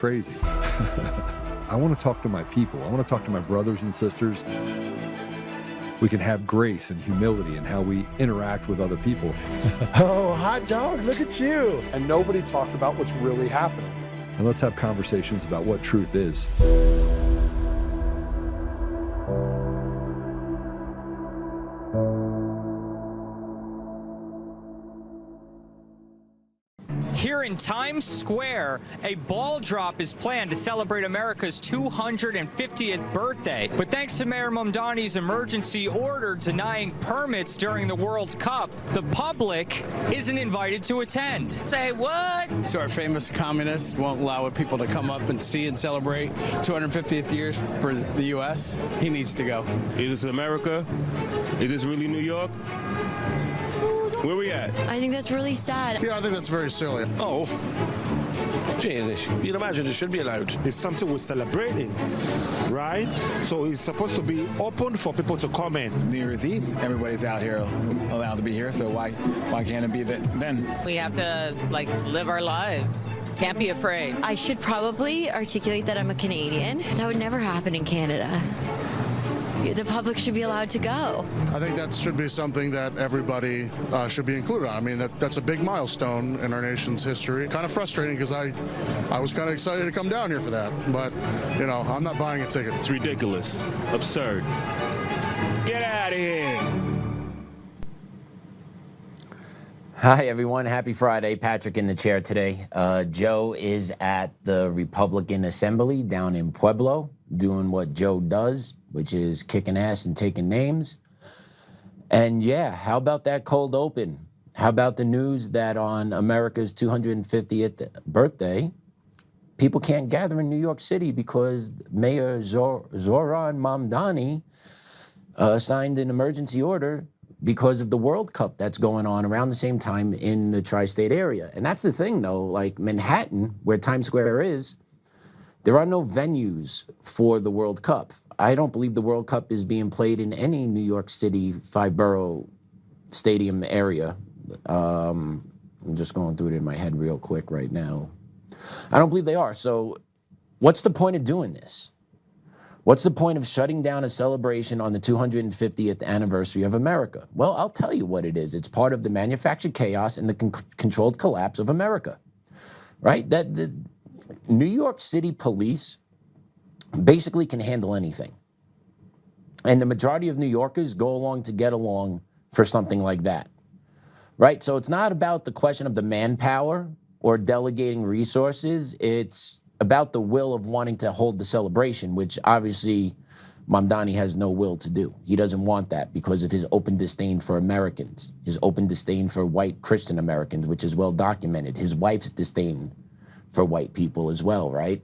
crazy. I want to talk to my people. I want to talk to my brothers and sisters. We can have grace and humility in how we interact with other people. Oh, hot dog, look at you. And nobody talked about what's really happening. And let's have conversations about what truth is. Here in Times Square, a ball drop is planned to celebrate America's 250th birthday. But thanks to Mayor Mamdani's emergency order denying permits during the World Cup, the public isn't invited to attend. Say what? So our famous communist won't allow people to come up and see and celebrate 250th years for the U.S. He needs to go. Is this America? Is this really New York? Where we at? I think that's really sad. Yeah, I think that's very silly. Oh. You'd imagine it should be allowed. It's something we're celebrating, right? So it's supposed to be open for people to come in. New Year's Eve, everybody's out here allowed to be here, so why can't it be then? We have to, live our lives. Can't be afraid. I should probably articulate that I'm a Canadian. That would never happen in Canada. The public should be allowed to go. I think that should be something that everybody should be included on. I mean, that's a big milestone in our nation's history. Kind of frustrating because I was kind of excited to come down here for that. But, I'm not buying a ticket. It's ridiculous. Absurd. Get out of here. Hi, everyone. Happy Friday. Patrick in the chair today. Joe is at the Republican Assembly down in Pueblo doing what Joe does, which is kicking ass and taking names. And yeah, how about that cold open? How about the news that on America's 250th birthday, people can't gather in New York City because Mayor Zohran Mamdani signed an emergency order because of the World Cup that's going on around the same time in the tri-state area. And that's the thing, though, like Manhattan, where Times Square is, there are no venues for the World Cup. I don't believe the World Cup is being played in any New York City five-borough stadium area. I'm just going through it in my head real quick right now. I don't believe they are. So what's the point of doing this? What's the point of shutting down a celebration on the 250th anniversary of America? Well, I'll tell you what it is. It's part of the manufactured chaos and the controlled collapse of America, right? That the New York City police basically can handle anything. And the majority of New Yorkers go along to get along for something like that, right? So it's not about the question of the manpower or delegating resources. It's about the will of wanting to hold the celebration, which obviously Mamdani has no will to do. He doesn't want that because of his open disdain for Americans, his open disdain for white Christian Americans, which is well documented, his wife's disdain for white people as well, right?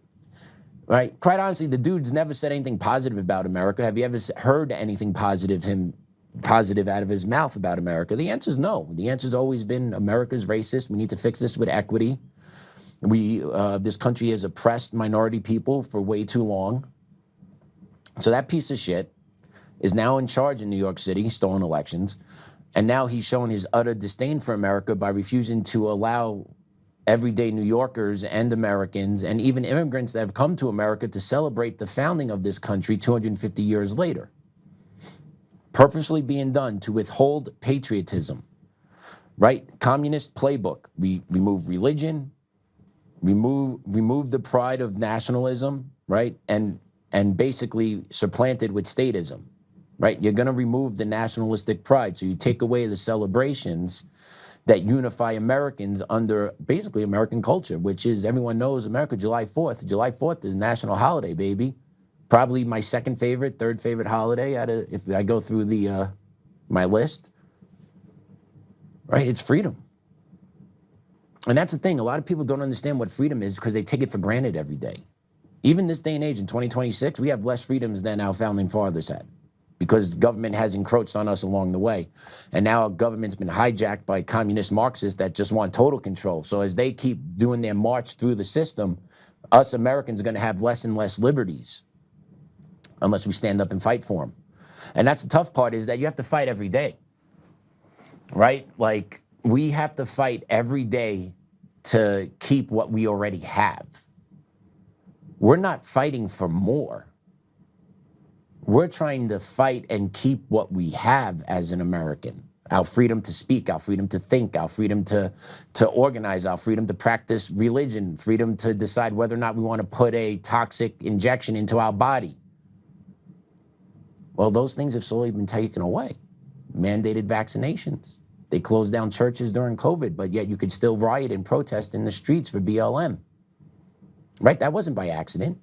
Right? Quite honestly, the dude's never said anything positive about America. Have you ever heard anything positive out of his mouth about America? The answer is no. The answer's always been America's racist. We need to fix this with equity. This country has oppressed minority people for way too long. So that piece of shit is now in charge in New York City, stolen elections, and now he's showing his utter disdain for America by refusing to allow everyday New Yorkers and Americans and even immigrants that have come to America to celebrate the founding of this country 250 years later. Purposely being done to withhold patriotism, right? Communist playbook. We remove religion, remove the pride of nationalism, right? And basically supplant it with statism, right? You're gonna remove the nationalistic pride. So you take away the celebrations that unify Americans under basically American culture, which is, everyone knows America, July 4th. July 4th is a national holiday, baby. Probably my second favorite, third favorite holiday if I go through my list, right? It's freedom. And that's the thing. A lot of people don't understand what freedom is because they take it for granted every day. Even this day and age in 2026, we have less freedoms than our founding fathers had, because government has encroached on us along the way. And now our government's been hijacked by communist Marxists that just want total control. So as they keep doing their march through the system, us Americans are gonna have less and less liberties unless we stand up and fight for them. And that's the tough part, is that you have to fight every day, right? Like, we have to fight every day to keep what we already have. We're not fighting for more. We're trying to fight and keep what we have as an American. Our freedom to speak, our freedom to think, our freedom to organize, our freedom to practice religion, freedom to decide whether or not we want to put a toxic injection into our body. Well, those things have slowly been taken away. Mandated vaccinations. They closed down churches during COVID, but yet you could still riot and protest in the streets for BLM. Right? That wasn't by accident.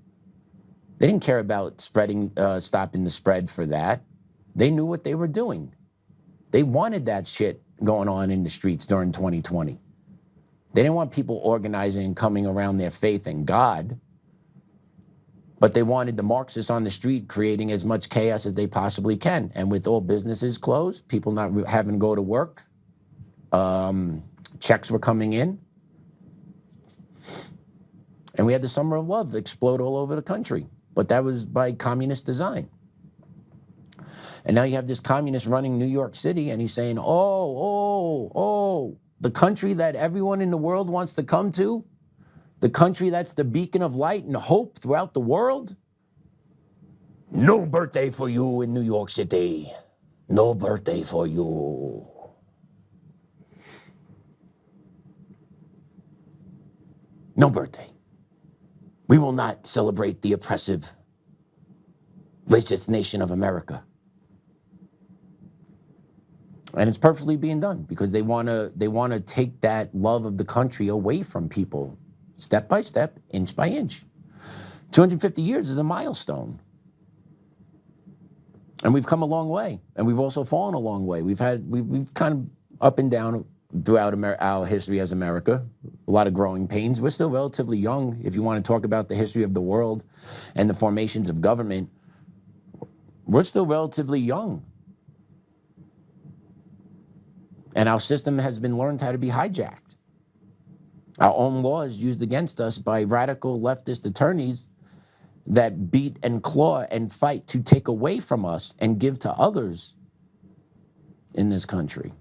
They didn't care about stopping the spread for that. They knew what they were doing. They wanted that shit going on in the streets during 2020. They didn't want people organizing and coming around their faith in God, but they wanted the Marxists on the street creating as much chaos as they possibly can. And with all businesses closed, people not having to go to work, checks were coming in, and we had the Summer of Love explode all over the country. But that was by communist design. And now you have this communist running New York City, and he's saying, the country that everyone in the world wants to come to, the country that's the beacon of light and hope throughout the world, no birthday for you in New York City. No birthday for you. No birthday. We will not celebrate the oppressive, racist nation of America. And it's perfectly being done because they want to take that love of the country away from people, step by step, inch by inch. 250 years is a milestone. And we've come a long way, and we've also fallen a long way. We've kind of up and down throughout our history as America, a lot of growing pains. We're still relatively young. If you want to talk about the history of the world and the formations of government, we're still relatively young. And our system has been learned how to be hijacked. Our own laws used against us by radical leftist attorneys that beat and claw and fight to take away from us and give to others in this country.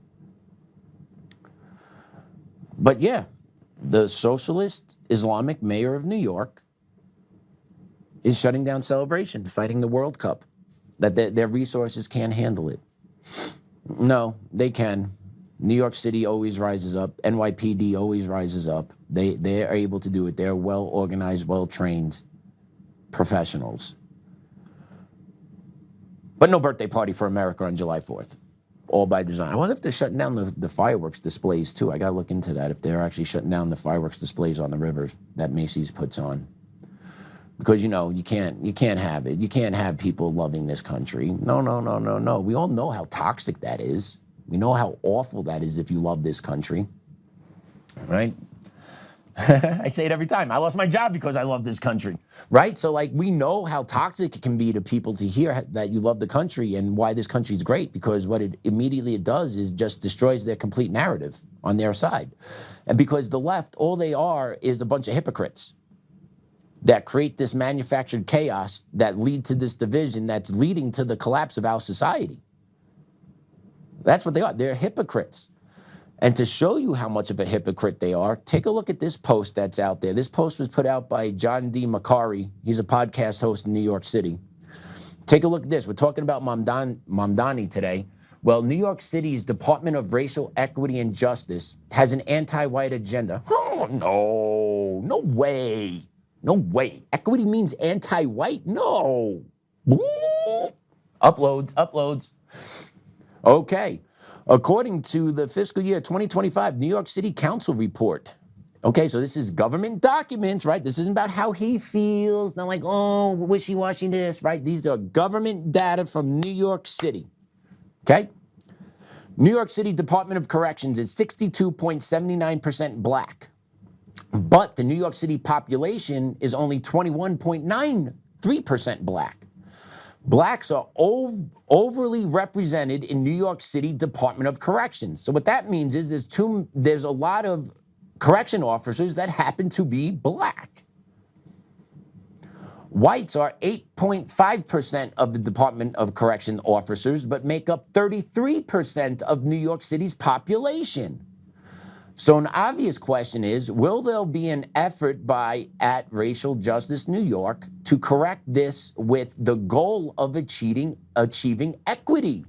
But yeah, the socialist Islamic mayor of New York is shutting down celebrations, citing the World Cup, that their resources can't handle it. No, they can. New York City always rises up. NYPD always rises up. They are able to do it. They're well-organized, well-trained professionals. But no birthday party for America on July 4th. All by design. I wonder if they're shutting down the fireworks displays too. I gotta look into that, if they're actually shutting down the fireworks displays on the rivers that Macy's puts on. Because, you know, you can't have it. You can't have people loving this country. No. We all know how toxic that is. We know how awful that is if you love this country, right? I say it every time. I lost my job because I love this country, right? So, like, we know how toxic it can be to people to hear that you love the country and why this country is great, because what it immediately does is just destroys their complete narrative on their side. And because the left, all they are is a bunch of hypocrites that create this manufactured chaos that lead to this division that's leading to the collapse of our society. That's what they are. They're hypocrites. And to show you how much of a hypocrite they are, take a look at this post that's out there. This post was put out by John D. Macari. He's a podcast host in New York City. Take a look at this. We're talking about Mamdani today. Well, New York City's Department of Racial Equity and Justice has an anti-white agenda. Oh, no way. No way. Equity means anti-white? No. Uploads. Okay. According to the fiscal year 2025 New York City Council report. Okay, so this is government documents, right? This isn't about how he feels, not like, oh, wishy-washy this, right? These are government data from New York City. Okay? New York City Department of Corrections is 62.79% black. But the New York City population is only 21.93% black. Blacks are overly represented in New York City Department of Corrections. So what that means is there's a lot of correction officers that happen to be black. Whites are 8.5% of the Department of Correction officers, but make up 33% of New York City's population. So an obvious question is, will there be an effort at Racial Justice New York to correct this with the goal of achieving equity?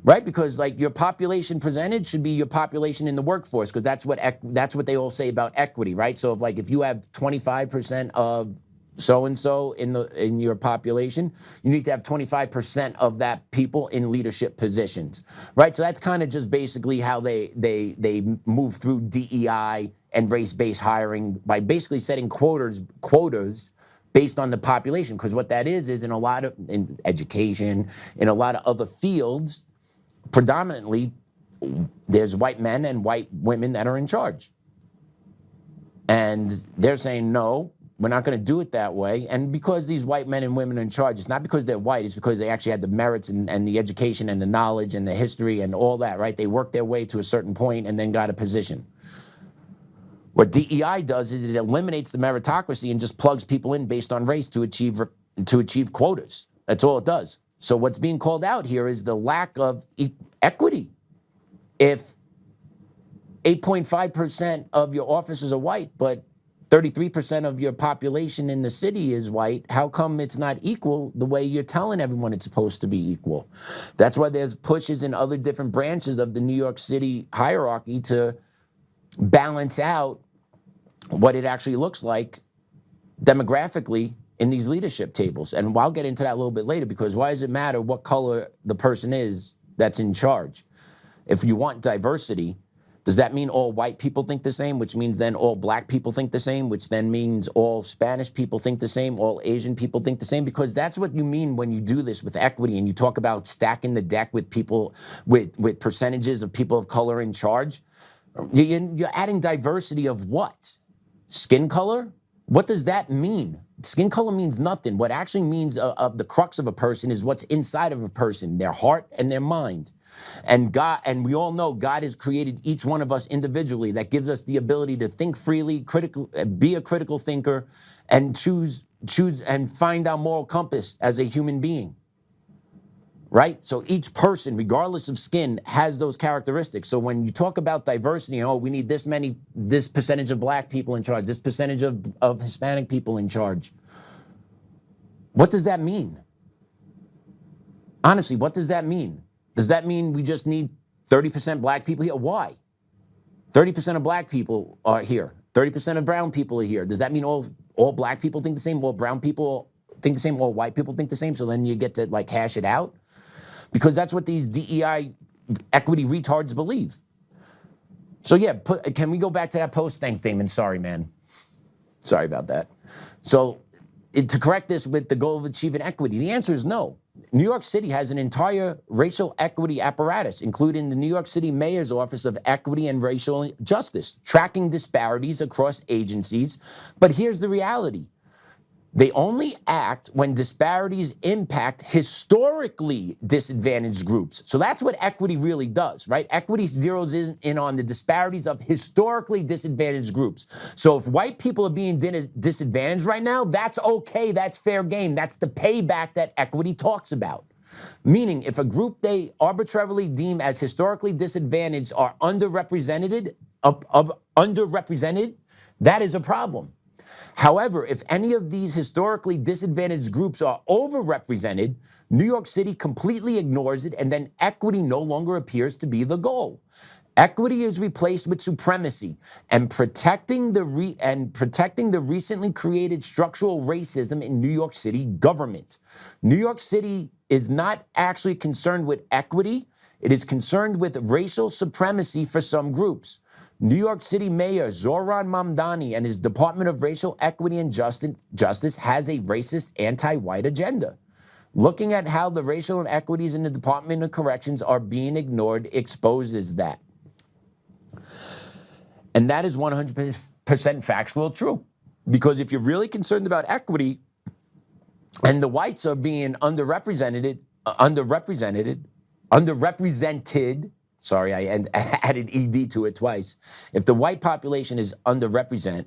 Right? Because like your population presented should be your population in the workforce, because that's what they all say about equity, right? So if you have 25% of so-and-so in your population, you need to have 25% of that people in leadership positions, right? So that's kind of just basically how they move through DEI and race-based hiring, by basically setting quotas based on the population. Because what that is in education, in a lot of other fields, predominantly there's white men and white women that are in charge. And they're saying, no, we're not going to do it that way. And because these white men and women are in charge, it's not because they're white, it's because they actually had the merits and the education and the knowledge and the history and all that, right? They worked their way to a certain point and then got a position. What DEI does is it eliminates the meritocracy and just plugs people in based on race to achieve quotas. That's all it does. So what's being called out here is the lack of equity. If 8.5% of your officers are white, but 33% of your population in the city is white, how come it's not equal the way you're telling everyone it's supposed to be equal? That's why there's pushes in other different branches of the New York City hierarchy to balance out what it actually looks like demographically in these leadership tables. And I'll get into that a little bit later, because why does it matter what color the person is that's in charge? If you want diversity, does that mean all white people think the same, which means then all black people think the same, which then means all Spanish people think the same, all Asian people think the same? Because that's what you mean when you do this with equity and you talk about stacking the deck with people, with percentages of people of color in charge. You're adding diversity of what? Skin color? What does that mean? Skin color means nothing. What actually means of the crux of a person is what's inside of a person, their heart and their mind. And God, and we all know God has created each one of us individually. That gives us the ability to think freely, be a critical thinker, and choose and find our moral compass as a human being. Right? So each person, regardless of skin, has those characteristics. So when you talk about diversity, we need this percentage of black people in charge, this percentage of Hispanic people in charge. What does that mean? Honestly, what does that mean? Does that mean we just need 30% black people here? Why? 30% of black people are here. 30% of brown people are here. Does that mean all black people think the same? All brown people think the same? All white people think the same? So then you get to like hash it out? Because that's what these DEI equity retards believe. So yeah, can we go back to that post? Thanks, Damon. Sorry, man. Sorry about that. So to correct this with the goal of achieving equity, the answer is no. New York City has an entire racial equity apparatus, including the New York City Mayor's Office of Equity and Racial Justice, tracking disparities across agencies. But here's the reality. They only act when disparities impact historically disadvantaged groups. So that's what equity really does, right? Equity zeroes in on the disparities of historically disadvantaged groups. So if white people are being disadvantaged right now, that's okay, that's fair game. That's the payback that equity talks about. Meaning, if a group they arbitrarily deem as historically disadvantaged are underrepresented, that is a problem. However, if any of these historically disadvantaged groups are overrepresented, New York City completely ignores it, and then equity no longer appears to be the goal. Equity is replaced with supremacy, and protecting the recently created structural racism in New York City government. New York City is not actually concerned with equity, it is concerned with racial supremacy for some groups. New York City Mayor Zohran Mamdani and his Department of Racial Equity and Justice has a racist anti-white agenda. Looking at how the racial inequities in the Department of Corrections are being ignored exposes that. And that is 100% factual true. Because if you're really concerned about equity and the whites are being underrepresented, sorry, I added ED to it twice. If the white population is underrepresented,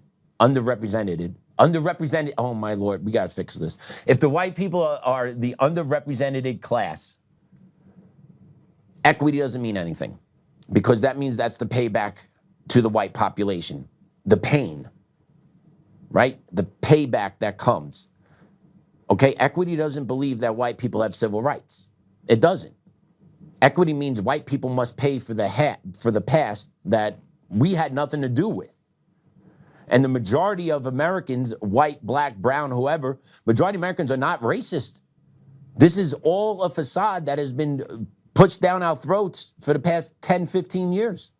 oh my Lord, we gotta fix this. If the white people are the underrepresented class, equity doesn't mean anything, because that means that's the payback to the white population. The pain, right? The payback that comes. Okay, equity doesn't believe that white people have civil rights. It doesn't. Equity means white people must pay for the past that we had nothing to do with. And the majority of Americans, white, black, brown, whoever, majority of Americans are not racist. This is all a facade that has been pushed down our throats for the past 10, 15 years.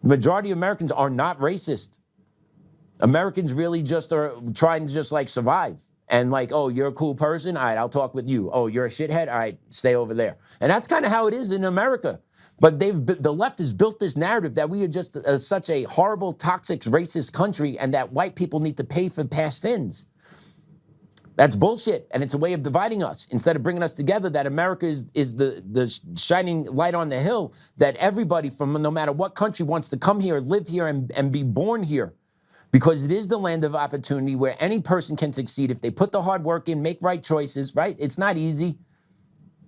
The majority of Americans are not racist. Americans really just are trying to just like survive. And like, oh, you're a cool person? All right, I'll talk with you. Oh, you're a shithead? All right, stay over there. And that's kind of how it is in America. But the left has built this narrative that we are just such a horrible, toxic, racist country and that white people need to pay for past sins. That's bullshit, and it's a way of dividing us. Instead of bringing us together, that America is the shining light on the hill, that everybody from no matter what country wants to come here, live here, and be born here. Because it is the land of opportunity where any person can succeed if they put the hard work in, make right choices, right? It's not easy.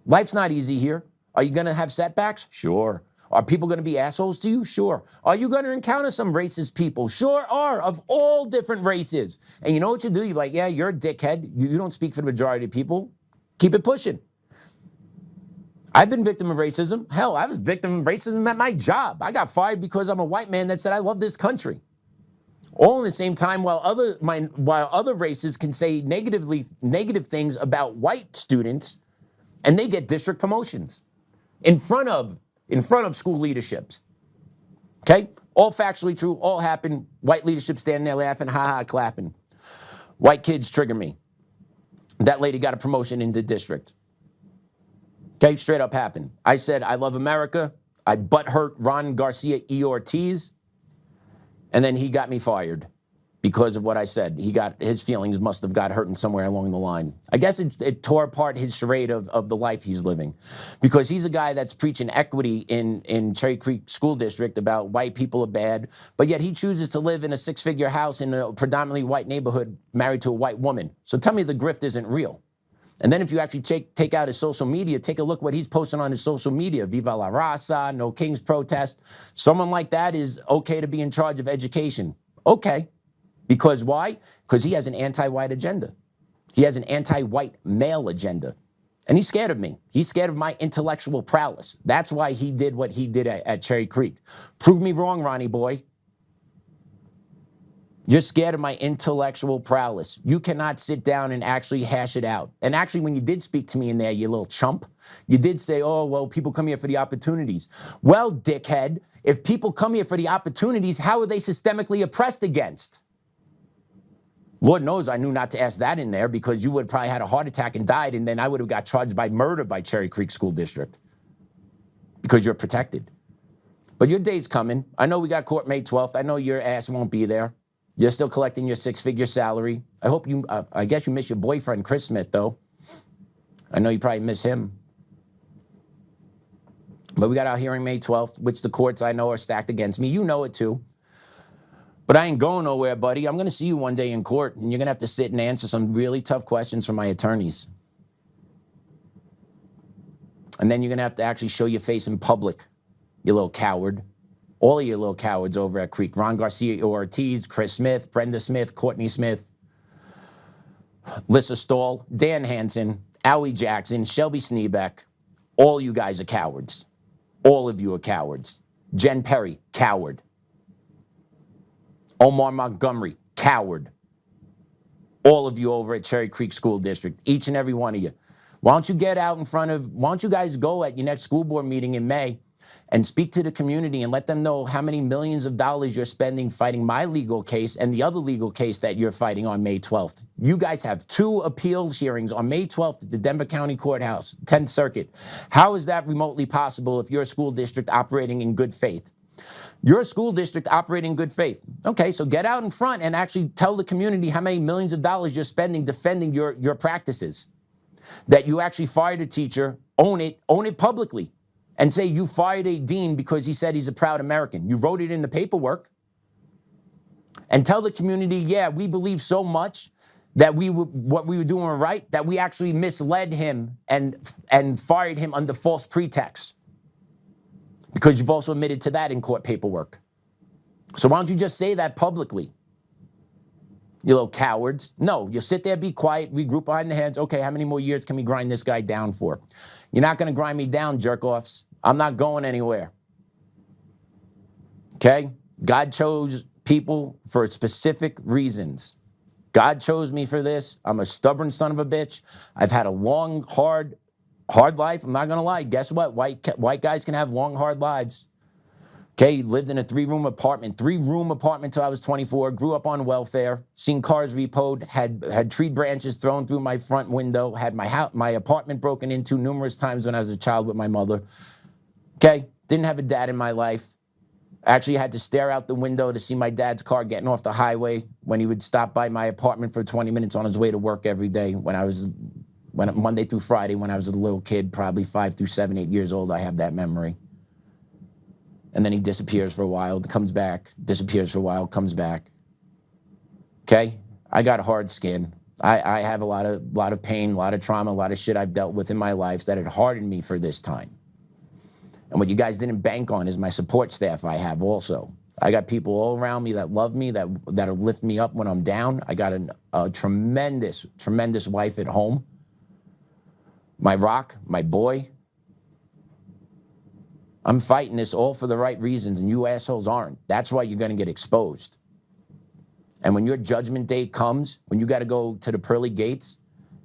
Life's not easy here. Are you going to have setbacks? Sure. Are people going to be assholes to you? Sure. Are you going to encounter some racist people? Sure are, of all different races. And you know what you do? You're like, yeah, you're a dickhead. You don't speak for the majority of people. Keep it pushing. I've been victim of racism. Hell, I was victim of racism at my job. I got fired because I'm a white man that said I love this country. All in the same time, while other races can say negative things about white students, and they get district promotions in front of school leaderships. Okay, all factually true, all happened. White leadership standing there laughing, ha ha, clapping. White kids trigger me. That lady got a promotion in the district. Okay, straight up happened. I said I love America. I butthurt Ron Garcia E. Ortiz. And then he got me fired because of what I said. His feelings must have got hurt somewhere along the line. I guess it tore apart his charade of the life he's living. Because he's a guy that's preaching equity in Cherry Creek School District about white people are bad, but yet he chooses to live in a six-figure house in a predominantly white neighborhood married to a white woman. So tell me the grift isn't real. And then if you actually take out his social media, take a look what he's posting on his social media. Viva la raza, no King's protest. Someone like that is okay to be in charge of education. Okay. Because why? Because he has an anti-white agenda. He has an anti-white male agenda. And he's scared of me. He's scared of my intellectual prowess. That's why he did what he did at Cherry Creek. Prove me wrong, Ronnie boy. You're scared of my intellectual prowess. You cannot sit down and actually hash it out. And actually, when you did speak to me in there, you little chump, you did say, oh, well, people come here for the opportunities. Well, dickhead, if people come here for the opportunities, how are they systemically oppressed against? Lord knows I knew not to ask that in there because you would have probably had a heart attack and died, and then I would have got charged by murder by Cherry Creek School District because you're protected. But your day's coming. I know we got court May 12th. I know your ass won't be there. You're still collecting your six-figure salary. I hope you, I guess you miss your boyfriend, Chris Smith, though. I know you probably miss him. But we got our hearing May 12th, which the courts I know are stacked against me. You know it, too. But I ain't going nowhere, buddy. I'm going to see you one day in court, and you're going to have to sit and answer some really tough questions from my attorneys. And then you're going to have to actually show your face in public, you little coward. All of you little cowards over at Creek. Ron Garcia Ortiz, Chris Smith, Brenda Smith, Courtney Smith, Lissa Stahl, Dan Hansen, Allie Jackson, Shelby Sneebeck. All you guys are cowards. All of you are cowards. Jen Perry, coward. Omar Montgomery, coward. All of you over at Cherry Creek School District, each and every one of you. Why don't you get out in front of, why don't you guys go at your next school board meeting in May and speak to the community and let them know how many millions of dollars you're spending fighting my legal case and the other legal case that you're fighting on May 12th. You guys have 2 appeals hearings on May 12th at the Denver County Courthouse, 10th Circuit. How is that remotely possible if you're a school district operating in good faith? You're a school district operating in good faith. Okay, so get out in front and actually tell the community how many millions of dollars you're spending defending your practices. That you actually fired a teacher, own it publicly. And say you fired a dean because he said he's a proud American. You wrote it in the paperwork. And tell the community, yeah, we believe so much that what we were doing were right, that we actually misled him and fired him under false pretext. Because you've also admitted to that in court paperwork. So why don't you just say that publicly? You little cowards. No, you sit there, be quiet, regroup behind the heads. Okay, how many more years can we grind this guy down for? You're not going to grind me down, jerk-offs. I'm not going anywhere. Okay? God chose people for specific reasons. God chose me for this. I'm a stubborn son of a bitch. I've had a long, hard life. I'm not going to lie. Guess what? White guys can have long, hard lives. Okay, lived in a three-room apartment till I was 24, grew up on welfare, seen cars repoed, had tree branches thrown through my front window, had my apartment broken into numerous times when I was a child with my mother. Okay, didn't have a dad in my life. Actually had to stare out the window to see my dad's car getting off the highway when he would stop by my apartment for 20 minutes on his way to work every day Monday through Friday when I was a little kid, probably 5 through 7, 8 years old. I have that memory. And then he disappears for a while, comes back, disappears for a while, comes back. Okay? I got a hard skin. I have a lot of pain, a lot of trauma, a lot of shit I've dealt with in my life that had hardened me for this time. And what you guys didn't bank on is my support staff I have also. I got people all around me that love me, that'll lift me up when I'm down. I got a tremendous, tremendous wife at home. My rock, my boy. I'm fighting this all for the right reasons, and you assholes aren't. That's why you're going to get exposed. And when your judgment day comes, when you got to go to the pearly gates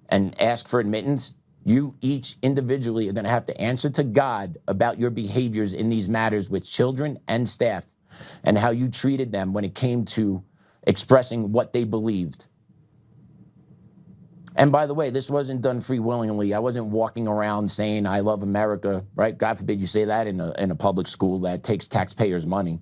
and ask for admittance, you each individually are going to have to answer to God about your behaviors in these matters with children and staff and how you treated them when it came to expressing what they believed. And by the way, this wasn't done free willingly. I wasn't walking around saying I love America, right? God forbid you say that in a public school that takes taxpayers' money.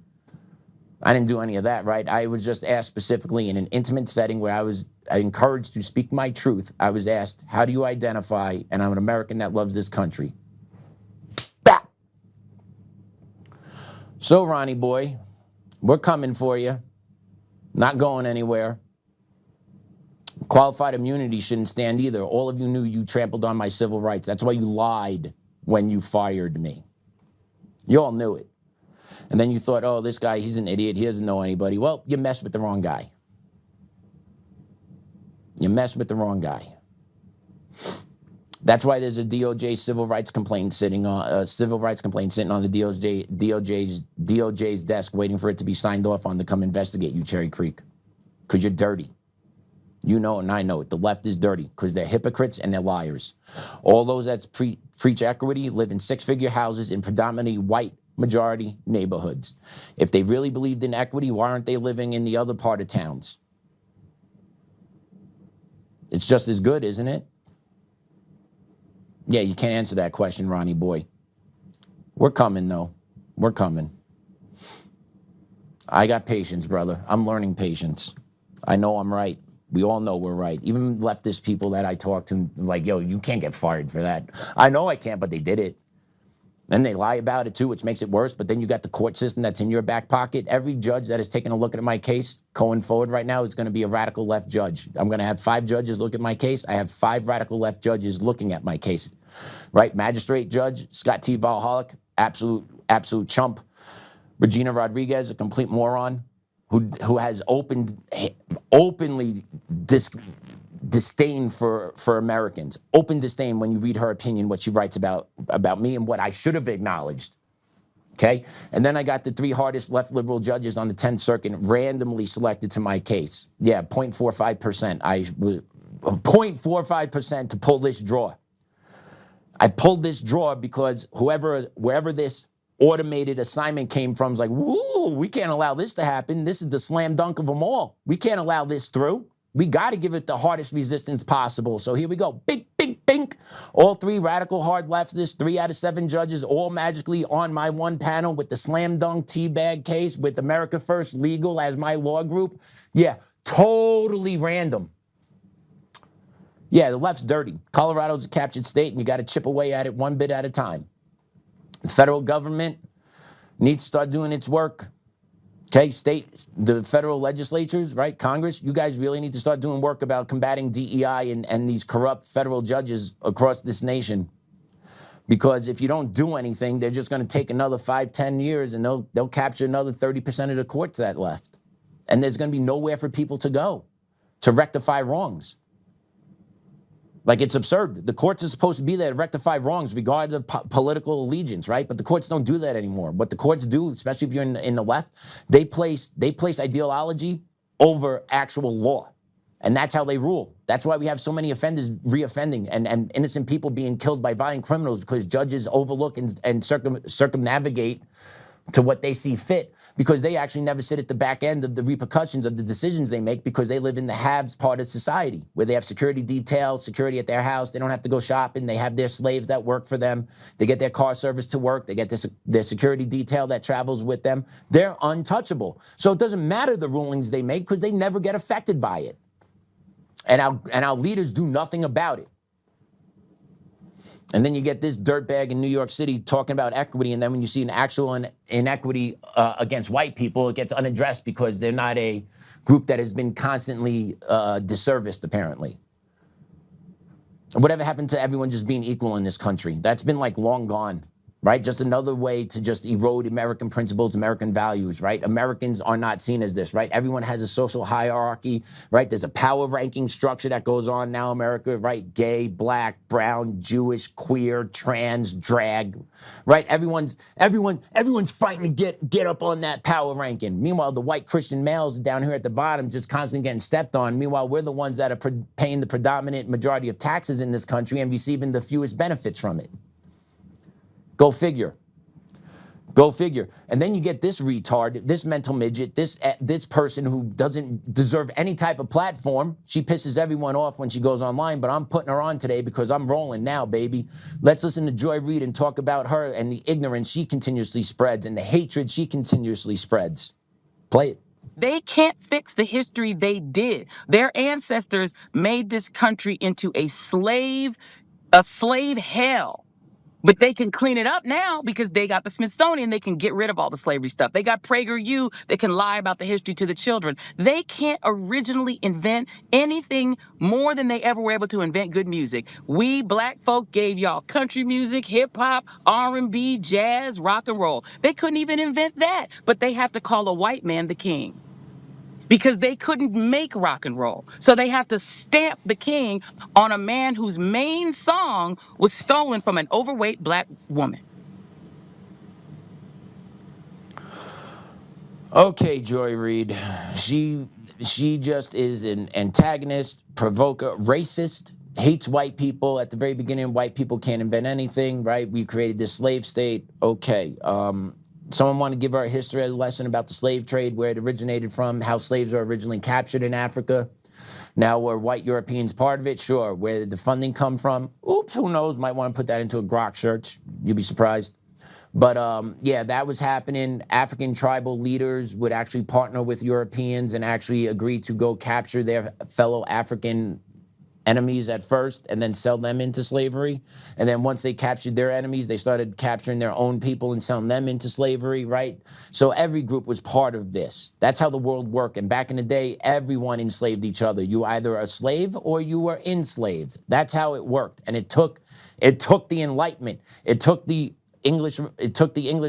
I didn't do any of that, right? I was just asked specifically in an intimate setting where I was encouraged to speak my truth. I was asked, how do you identify? And I'm an American that loves this country. Bah! So, Ronnie boy, we're coming for you. Not going anywhere. Qualified immunity shouldn't stand either. All of you knew you trampled on my civil rights. That's why you lied when you fired me. You all knew it. And then you thought, oh, this guy, he's an idiot. He doesn't know anybody. Well, you messed with the wrong guy. You messed with the wrong guy. That's why there's a DOJ civil rights complaint sitting on the DOJ's desk waiting for it to be signed off on to come investigate you, Cherry Creek. Because you're dirty. You know it and I know it. The left is dirty because they're hypocrites and they're liars. All those that preach equity live in six-figure houses in predominantly white majority neighborhoods. If they really believed in equity, why aren't they living in the other part of towns? It's just as good, isn't it? Yeah, you can't answer that question, Ronnie boy. We're coming, though. We're coming. I got patience, brother. I'm learning patience. I know I'm right. We all know we're right. Even leftist people that I talk to, like, yo, you can't get fired for that. I know I can't, but they did it. And they lie about it too, which makes it worse. But then you got the court system that's in your back pocket. Every judge that is taking a look at my case going forward right now is going to be a radical left judge. I'm going to have 5 judges look at my case. I have 5 radical left judges looking at my case. Right? Magistrate Judge Scott T. Valholic, absolute chump. Regina Rodriguez, a complete moron, who has openly disdain for Americans. Open disdain when you read her opinion, what she writes about me and what I should have acknowledged. Okay? And then I got the 3 hardest left liberal judges on the 10th Circuit randomly selected to my case. Yeah, 0.45%. 0.45% to pull this draw. I pulled this draw because wherever this automated assignment came from is like, woo, we can't allow this to happen. This is the slam dunk of them all. We can't allow this through. We got to give it the hardest resistance possible. So here we go. Bink, bink, bink. All 3 radical hard leftists, 3 out of 7 judges, all magically on my one panel with the slam dunk teabag case with America First Legal as my law group. Yeah, totally random. Yeah, the left's dirty. Colorado's a captured state, and you got to chip away at it one bit at a time. The federal government needs to start doing its work. Okay, the federal legislatures, right, Congress, you guys really need to start doing work about combating DEI and these corrupt federal judges across this nation. Because if you don't do anything, they're just going to take another 5-10 years and they'll capture another 30% of the courts that left. And there's going to be nowhere for people to go to rectify wrongs. Like, it's absurd. The courts are supposed to be there to rectify wrongs regardless of political allegiance, right? But the courts don't do that anymore. What the courts do, especially if you're in the left, they place ideology over actual law. And that's how they rule. That's why we have so many offenders reoffending and innocent people being killed by violent criminals, because judges overlook and circumnavigate to what they see fit, because they actually never sit at the back end of the repercussions of the decisions they make, because they live in the haves part of society where they have security detail, security at their house. They don't have to go shopping. They have their slaves that work for them. They get their car service to work. They get their security detail that travels with them. They're untouchable. So it doesn't matter the rulings they make, because they never get affected by it. And our leaders do nothing about it. And then you get this dirtbag in New York City talking about equity, and then when you see an actual inequity against white people, it gets unaddressed because they're not a group that has been constantly disserviced, apparently. Whatever happened to everyone just being equal in this country? That's been like long gone, right? Just another way to just erode American principles, American values, right? Americans are not seen as this, right? Everyone has a social hierarchy, right? There's a power ranking structure that goes on now, America, right? Gay, black, brown, Jewish, queer, trans, drag, right? Everyone's fighting to get up on that power ranking. Meanwhile, the white Christian males down here at the bottom just constantly getting stepped on. Meanwhile, we're the ones that are paying the predominant majority of taxes in this country and receiving the fewest benefits from it. Go figure. Go figure. And then you get this retard, this mental midget, this person who doesn't deserve any type of platform. She pisses everyone off when she goes online, but I'm putting her on today because I'm rolling now, baby. Let's listen to Joy Reid and talk about her and the ignorance she continuously spreads and the hatred she continuously spreads. Play it. They can't fix the history they did. Their ancestors made this country into a slave hell. But they can clean it up now because they got the Smithsonian. They can get rid of all the slavery stuff. They got PragerU. They can lie about the history to the children. They can't originally invent anything more than they ever were able to invent good music. We black folk gave y'all country music, hip hop, R&B, jazz, rock and roll. They couldn't even invent that, but they have to call a white man the king, because they couldn't make rock and roll. So they have to stamp the king on a man whose main song was stolen from an overweight black woman. Okay, Joy Reid. She just is an antagonist, provoker, racist, hates white people. At the very beginning, white people can't invent anything, right? We created this slave state. Okay. Someone want to give her a history lesson about the slave trade, where it originated from, how slaves were originally captured in Africa. Now, were white Europeans part of it? Sure. Where did the funding come from? Oops, who knows? Might want to put that into a grok search. You'd be surprised. But yeah, that was happening. African tribal leaders would actually partner with Europeans and actually agree to go capture their fellow African enemies at first and then sell them into slavery. And then once they captured their enemies, they started capturing their own people and selling them into slavery, right? So every group was part of this. That's how the world worked. And back in the day, everyone enslaved each other. You either a slave or you were enslaved. That's how it worked. And it took the Enlightenment. It took the English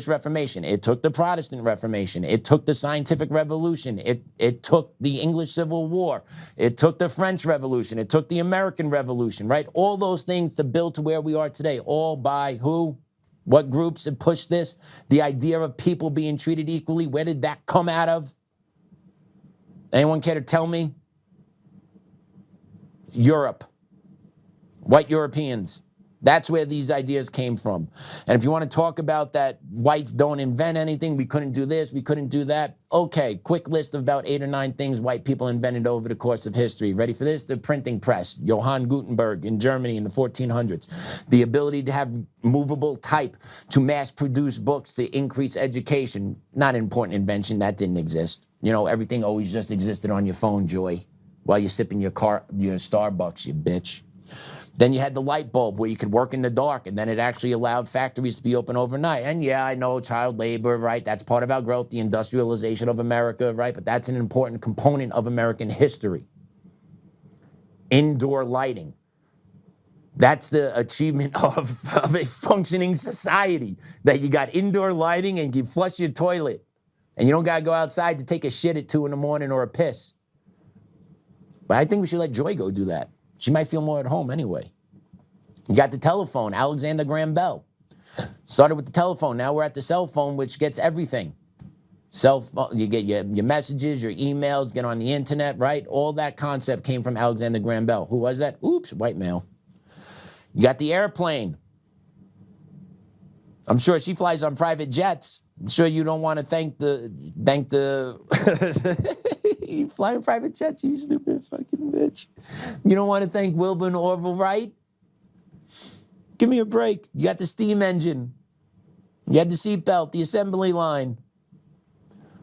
Reformation. It took the Protestant Reformation. It took the Scientific Revolution. It took the English Civil War. It took the French Revolution. It took the American Revolution, right? All those things to build to where we are today. All by who? What groups have pushed this? The idea of people being treated equally. Where did that come out of? Anyone care to tell me? Europe. White Europeans. That's where these ideas came from. And if you want to talk about that whites don't invent anything, we couldn't do this, we couldn't do that. Okay, quick list of about 8 or 9 things white people invented over the course of history. Ready for this? The printing press, Johann Gutenberg in Germany in the 1400s. The ability to have movable type to mass produce books to increase education. Not an important invention, that didn't exist. You know, everything always just existed on your phone, Joy, while you're sipping your Starbucks, you bitch. Then you had the light bulb where you could work in the dark, and then it actually allowed factories to be open overnight. And yeah, I know child labor, right? That's part of our growth, the industrialization of America, right? But that's an important component of American history. Indoor lighting. That's the achievement of a functioning society, that you got indoor lighting and you flush your toilet and you don't got to go outside to take a shit at 2 in the morning or a piss. But I think we should let Joy go do that. She might feel more at home anyway. You got the telephone, Alexander Graham Bell. Started with the telephone, now we're at the cell phone, which gets everything. Cell phone, you get your messages, your emails, get on the internet, right? All that concept came from Alexander Graham Bell. Who was that? Oops, white male. You got the airplane. I'm sure she flies on private jets. I'm sure you don't want to thank the you fly on private jets, you stupid fucking bitch. You don't want to thank Wilbur and Orville Wright? Give me a break. You got the steam engine. You had the seatbelt, the assembly line.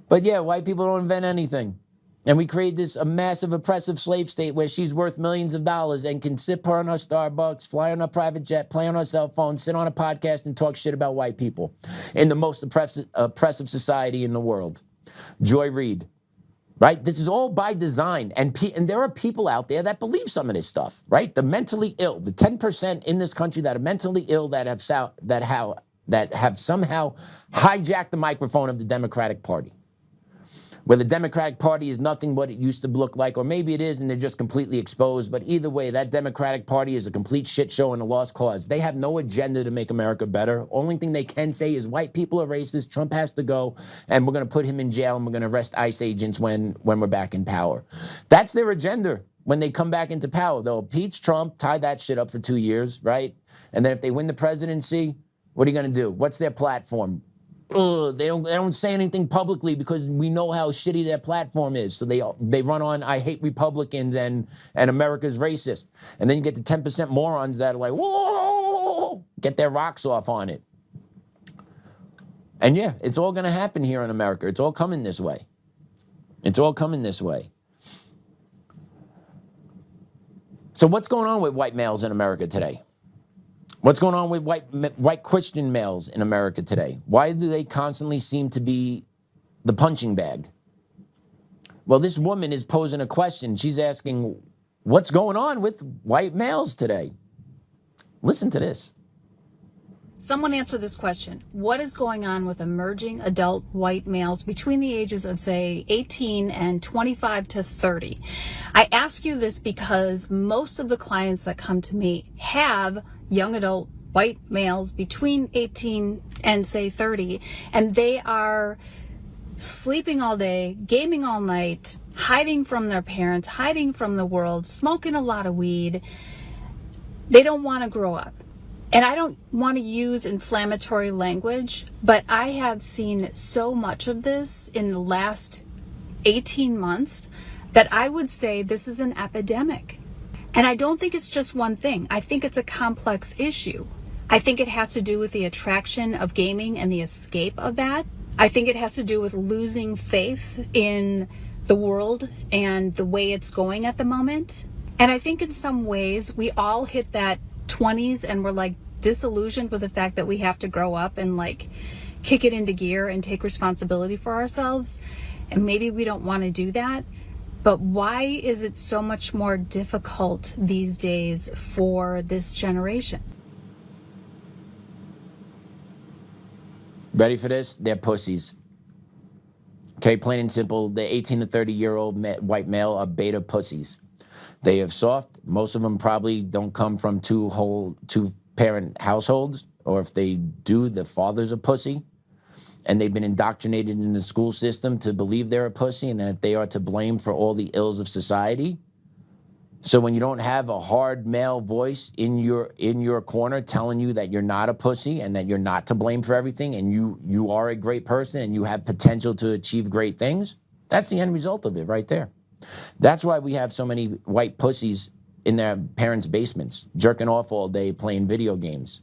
But yeah, white people don't invent anything. And we create a massive oppressive slave state where she's worth millions of dollars and can sip her on her Starbucks, fly on her private jet, play on her cell phone, sit on a podcast and talk shit about white people in the most oppressive society in the world. Joy Reid, right? This is all by design. And there are people out there that believe some of this stuff, right? The mentally ill, the 10% in this country that are mentally ill that have somehow hijacked the microphone of the Democratic Party. Where the Democratic Party is nothing what it used to look like, or maybe it is and they're just completely exposed, but either way, that Democratic Party is a complete shit show and a lost cause. They have no agenda to make America better. Only thing they can say is white people are racist, Trump has to go, and we're going to put him in jail and we're going to arrest ICE agents when we're back in power. That's their agenda when they come back into power. They'll impeach Trump, tie that shit up for 2 years, right? And then if they win the presidency, what are you going to do? What's their platform? They don't say anything publicly because we know how shitty their platform is. So they run on, I hate Republicans and America's racist. And then you get the 10% morons that are like, whoa, get their rocks off on it. And yeah, it's all going to happen here in America. It's all coming this way. It's all coming this way. So what's going on with white males in America today? What's going on with white Christian males in America today? Why do they constantly seem to be the punching bag? Well, this woman is posing a question. She's asking, what's going on with white males today? Listen to this. Someone answer this question. What is going on with emerging adult white males between the ages of, say, 18 and 25 to 30? I ask you this because most of the clients that come to me have young adult white males between 18 and, say, 30, and they are sleeping all day, gaming all night, hiding from their parents, hiding from the world, smoking a lot of weed. They don't want to grow up. And I don't want to use inflammatory language, but I have seen so much of this in the last 18 months that I would say this is an epidemic. And I don't think it's just one thing. I think it's a complex issue. I think it has to do with the attraction of gaming and the escape of that. I think it has to do with losing faith in the world and the way it's going at the moment. And I think in some ways we all hit that 20s and we're like disillusioned with the fact that we have to grow up and like kick it into gear and take responsibility for ourselves. And maybe we don't want to do that. But why is it so much more difficult these days for this generation? Ready for this? They're pussies. Okay, plain and simple. The 18 to 30-year-old white male are beta pussies. They are soft. Most of them probably don't come from two-parent households, or if they do, the father's a pussy. And they've been indoctrinated in the school system to believe they're a pussy and that they are to blame for all the ills of society. So when you don't have a hard male voice in your corner telling you that you're not a pussy and that you're not to blame for everything and you are a great person and you have potential to achieve great things, that's the end result of it right there. That's why we have so many white pussies in their parents' basements, jerking off all day playing video games.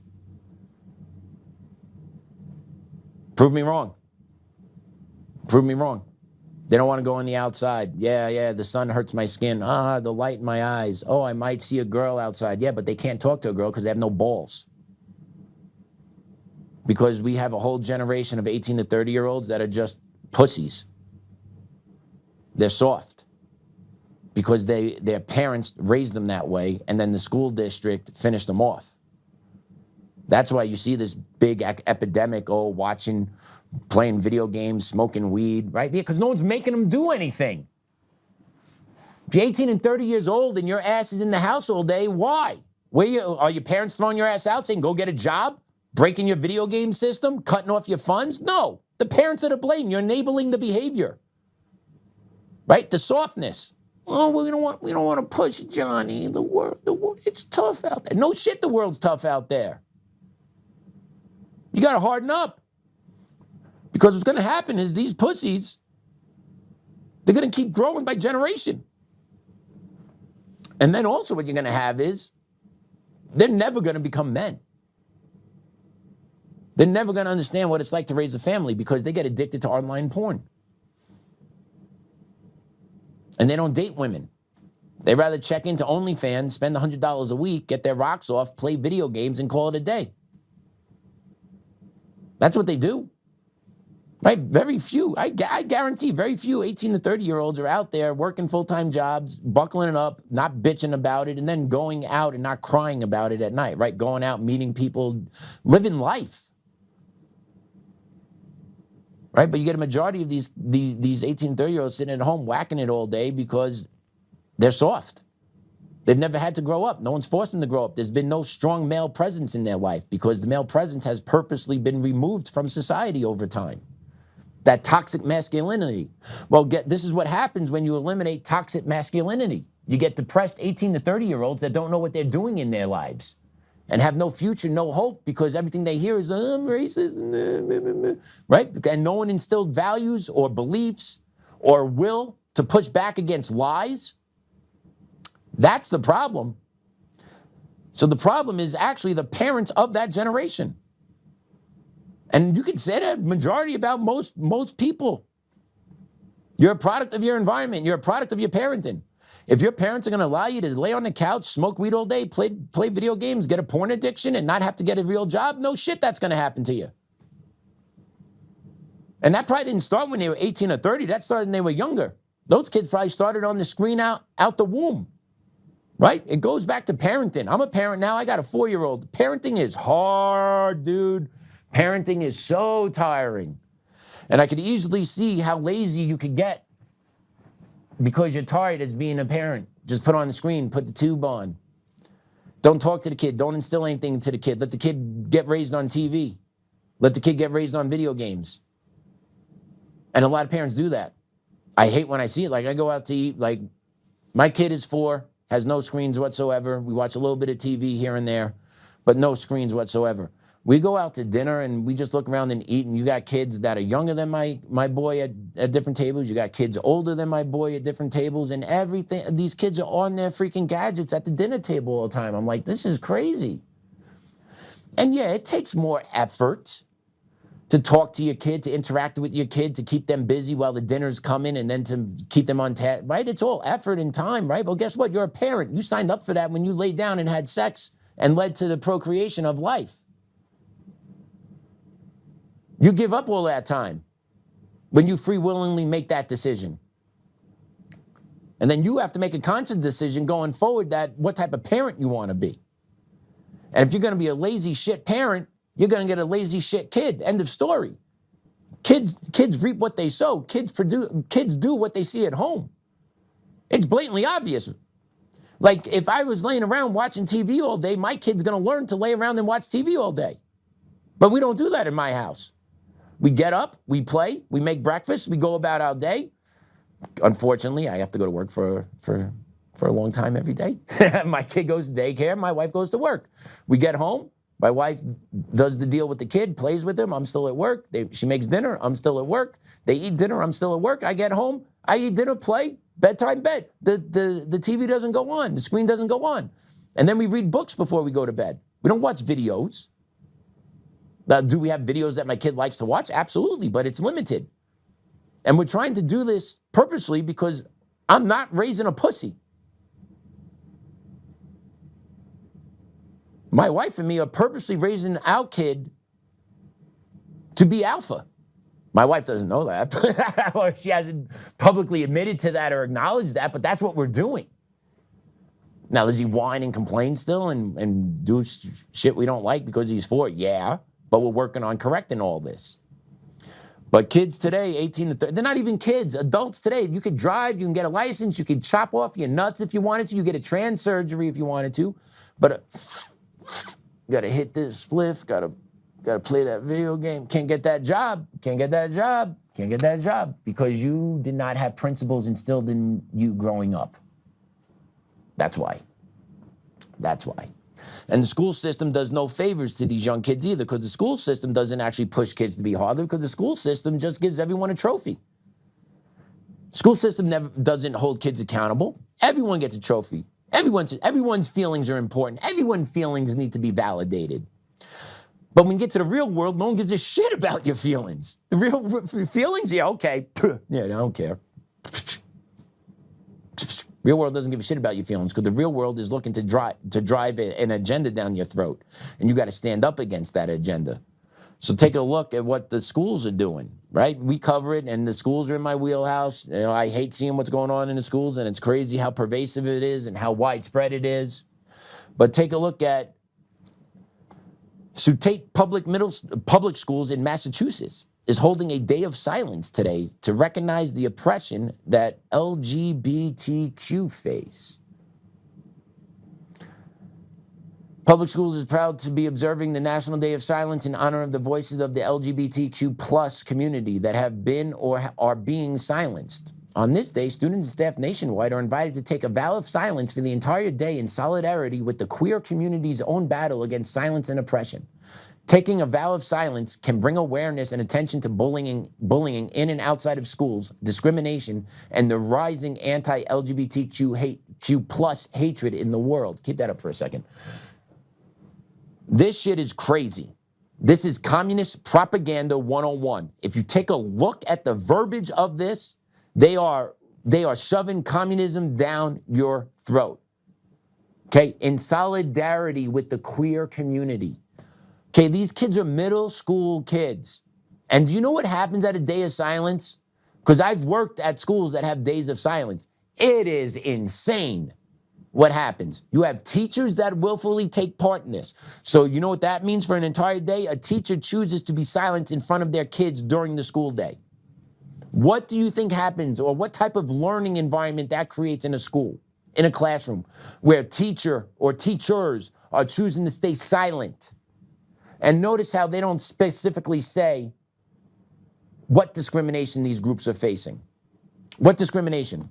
Prove me wrong. Prove me wrong. They don't want to go on the outside. Yeah, the sun hurts my skin. The light in my eyes. Oh, I might see a girl outside. Yeah, but they can't talk to a girl because they have no balls. Because we have a whole generation of 18 to 30-year-olds that are just pussies. They're soft. because their parents raised them that way, and then the school district finished them off. That's why you see this big epidemic, playing video games, smoking weed, right? Because no one's making them do anything. If you're 18 and 30 years old and your ass is in the house all day, why? Are your parents throwing your ass out saying, go get a job? Breaking your video game system? Cutting off your funds? No. The parents are to blame. You're enabling the behavior. Right? The softness. Oh, well, we don't want to push Johnny. The world, it's tough out there. No shit, the world's tough out there. You got to harden up. Because what's going to happen is these pussies, they're going to keep growing by generation. And then also what you're going to have is they're never going to become men. They're never going to understand what it's like to raise a family because they get addicted to online porn. And they don't date women. They rather check into OnlyFans, spend $100 a week, get their rocks off, play video games, and call it a day. That's what they do. Right? Very few, I guarantee very few 18 to 30-year-olds are out there working full-time jobs, buckling it up, not bitching about it, and then going out and not crying about it at night, right? Going out, meeting people, living life. Right? But you get a majority of these 18, 30-year-olds sitting at home whacking it all day because they're soft. They've never had to grow up. No one's forced them to grow up. There's been no strong male presence in their life because the male presence has purposely been removed from society over time. That toxic masculinity. Well, this is what happens when you eliminate toxic masculinity. You get depressed 18 to 30-year-olds that don't know what they're doing in their lives and have no future, no hope, because everything they hear is, I'm racist, right? And no one instilled values or beliefs or will to push back against lies. That's the problem. So the problem is actually the parents of that generation. And you can say that majority about most people. You're a product of your environment. You're a product of your parenting. If your parents are going to allow you to lay on the couch, smoke weed all day, play video games, get a porn addiction, and not have to get a real job, no shit that's going to happen to you. And that probably didn't start when they were 18 or 30. That started when they were younger. Those kids probably started on the screen out the womb. Right? It goes back to parenting. I'm a parent now. I got a 4-year-old. Parenting is hard, dude. Parenting is so tiring. And I could easily see how lazy you could get because you're tired as being a parent. Just put on the screen, put the tube on. Don't talk to the kid. Don't instill anything into the kid. Let the kid get raised on TV. Let the kid get raised on video games. And a lot of parents do that. I hate when I see it. Like, I go out to eat. Like, my kid is 4, has no screens whatsoever. We watch a little bit of TV here and there, but no screens whatsoever. We go out to dinner and we just look around and eat, and you got kids that are younger than my boy at different tables. You got kids older than my boy at different tables, and everything. These kids are on their freaking gadgets at the dinner table all the time. I'm like, this is crazy. And yeah, it takes more effort to talk to your kid, to interact with your kid, to keep them busy while the dinner's coming, and then to keep them on task, right? It's all effort and time, right? But guess what? You're a parent. You signed up for that when you laid down and had sex and led to the procreation of life. You give up all that time when you free willingly make that decision. And then you have to make a conscious decision going forward that what type of parent you want to be. And if you're going to be a lazy shit parent, you're going to get a lazy shit kid. End of story. Kids reap what they sow. Kids do what they see at home. It's blatantly obvious. Like, if I was laying around watching TV all day, my kid's going to learn to lay around and watch TV all day. But we don't do that in my house. We get up, we play, we make breakfast, we go about our day. Unfortunately, I have to go to work for a long time every day. My kid goes to daycare, my wife goes to work. We get home, my wife does the deal with the kid, plays with him, I'm still at work. She makes dinner, I'm still at work. They eat dinner, I'm still at work. I get home, I eat dinner, play, bedtime, bed. The TV doesn't go on, the screen doesn't go on. And then we read books before we go to bed. We don't watch videos. Do we have videos that my kid likes to watch? Absolutely, but it's limited. And we're trying to do this purposely because I'm not raising a pussy. My wife and me are purposely raising our kid to be alpha. My wife doesn't know that, or she hasn't publicly admitted to that or acknowledged that, but that's what we're doing. Now, does he whine and complain still and do shit we don't like because he's for it? Yeah, but we're working on correcting all this. But kids today, 18 to 30, they're not even kids. Adults today, you could drive, you can get a license, you could chop off your nuts if you wanted to, you get a trans surgery if you wanted to, but you gotta hit this spliff, gotta play that video game, can't get that job, can't get that job because you did not have principles instilled in you growing up. That's why. That's why. And the school system does no favors to these young kids either, because the school system doesn't actually push kids to be harder, because the school system just gives everyone a trophy. School system doesn't hold kids accountable. Everyone gets a trophy. Everyone's feelings are important. Everyone's feelings need to be validated. But when you get to the real world, no one gives a shit about your feelings. The real feelings, yeah, okay. Yeah, I don't care. Real world doesn't give a shit about your feelings, because the real world is looking to drive an agenda down your throat, and you got to stand up against that agenda. So take a look at what the schools are doing, right? We cover it, and the schools are in my wheelhouse. You know, I hate seeing what's going on in the schools, and it's crazy how pervasive it is and how widespread it is. But take a look at Tate Public Schools in Massachusetts is holding a day of silence today to recognize the oppression that LGBTQ face. Public Schools is proud to be observing the National Day of Silence in honor of the voices of the LGBTQ plus community that have been or are being silenced. On this day, students and staff nationwide are invited to take a vow of silence for the entire day in solidarity with the queer community's own battle against silence and oppression. Taking a vow of silence can bring awareness and attention to bullying in and outside of schools, discrimination, and the rising anti-LGBTQ plus hatred in the world. Keep that up for a second. This shit is crazy. This is communist propaganda 101. If you take a look at the verbiage of this, they are shoving communism down your throat. Okay, in solidarity with the queer community. Okay, these kids are middle school kids. And do you know what happens at a day of silence? Because I've worked at schools that have days of silence. It is insane what happens. You have teachers that willfully take part in this. So you know what that means for an entire day? A teacher chooses to be silent in front of their kids during the school day. What do you think happens, or what type of learning environment that creates in a school, in a classroom, where teacher or teachers are choosing to stay silent? And notice how they don't specifically say what discrimination these groups are facing. What discrimination?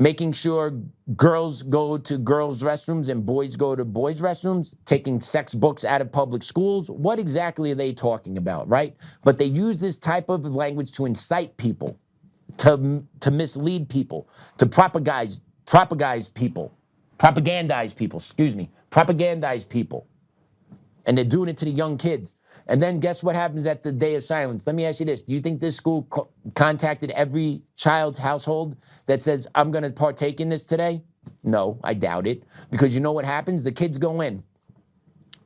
Making sure girls go to girls' restrooms and boys go to boys' restrooms, taking sex books out of public schools. What exactly are they talking about, right? But they use this type of language to incite people, to mislead people, to propagandize people. And they're doing it to the young kids. And then guess what happens at the day of silence? Let me ask you this. Do you think this school contacted every child's household that says, I'm going to partake in this today? No, I doubt it. Because you know what happens? The kids go in.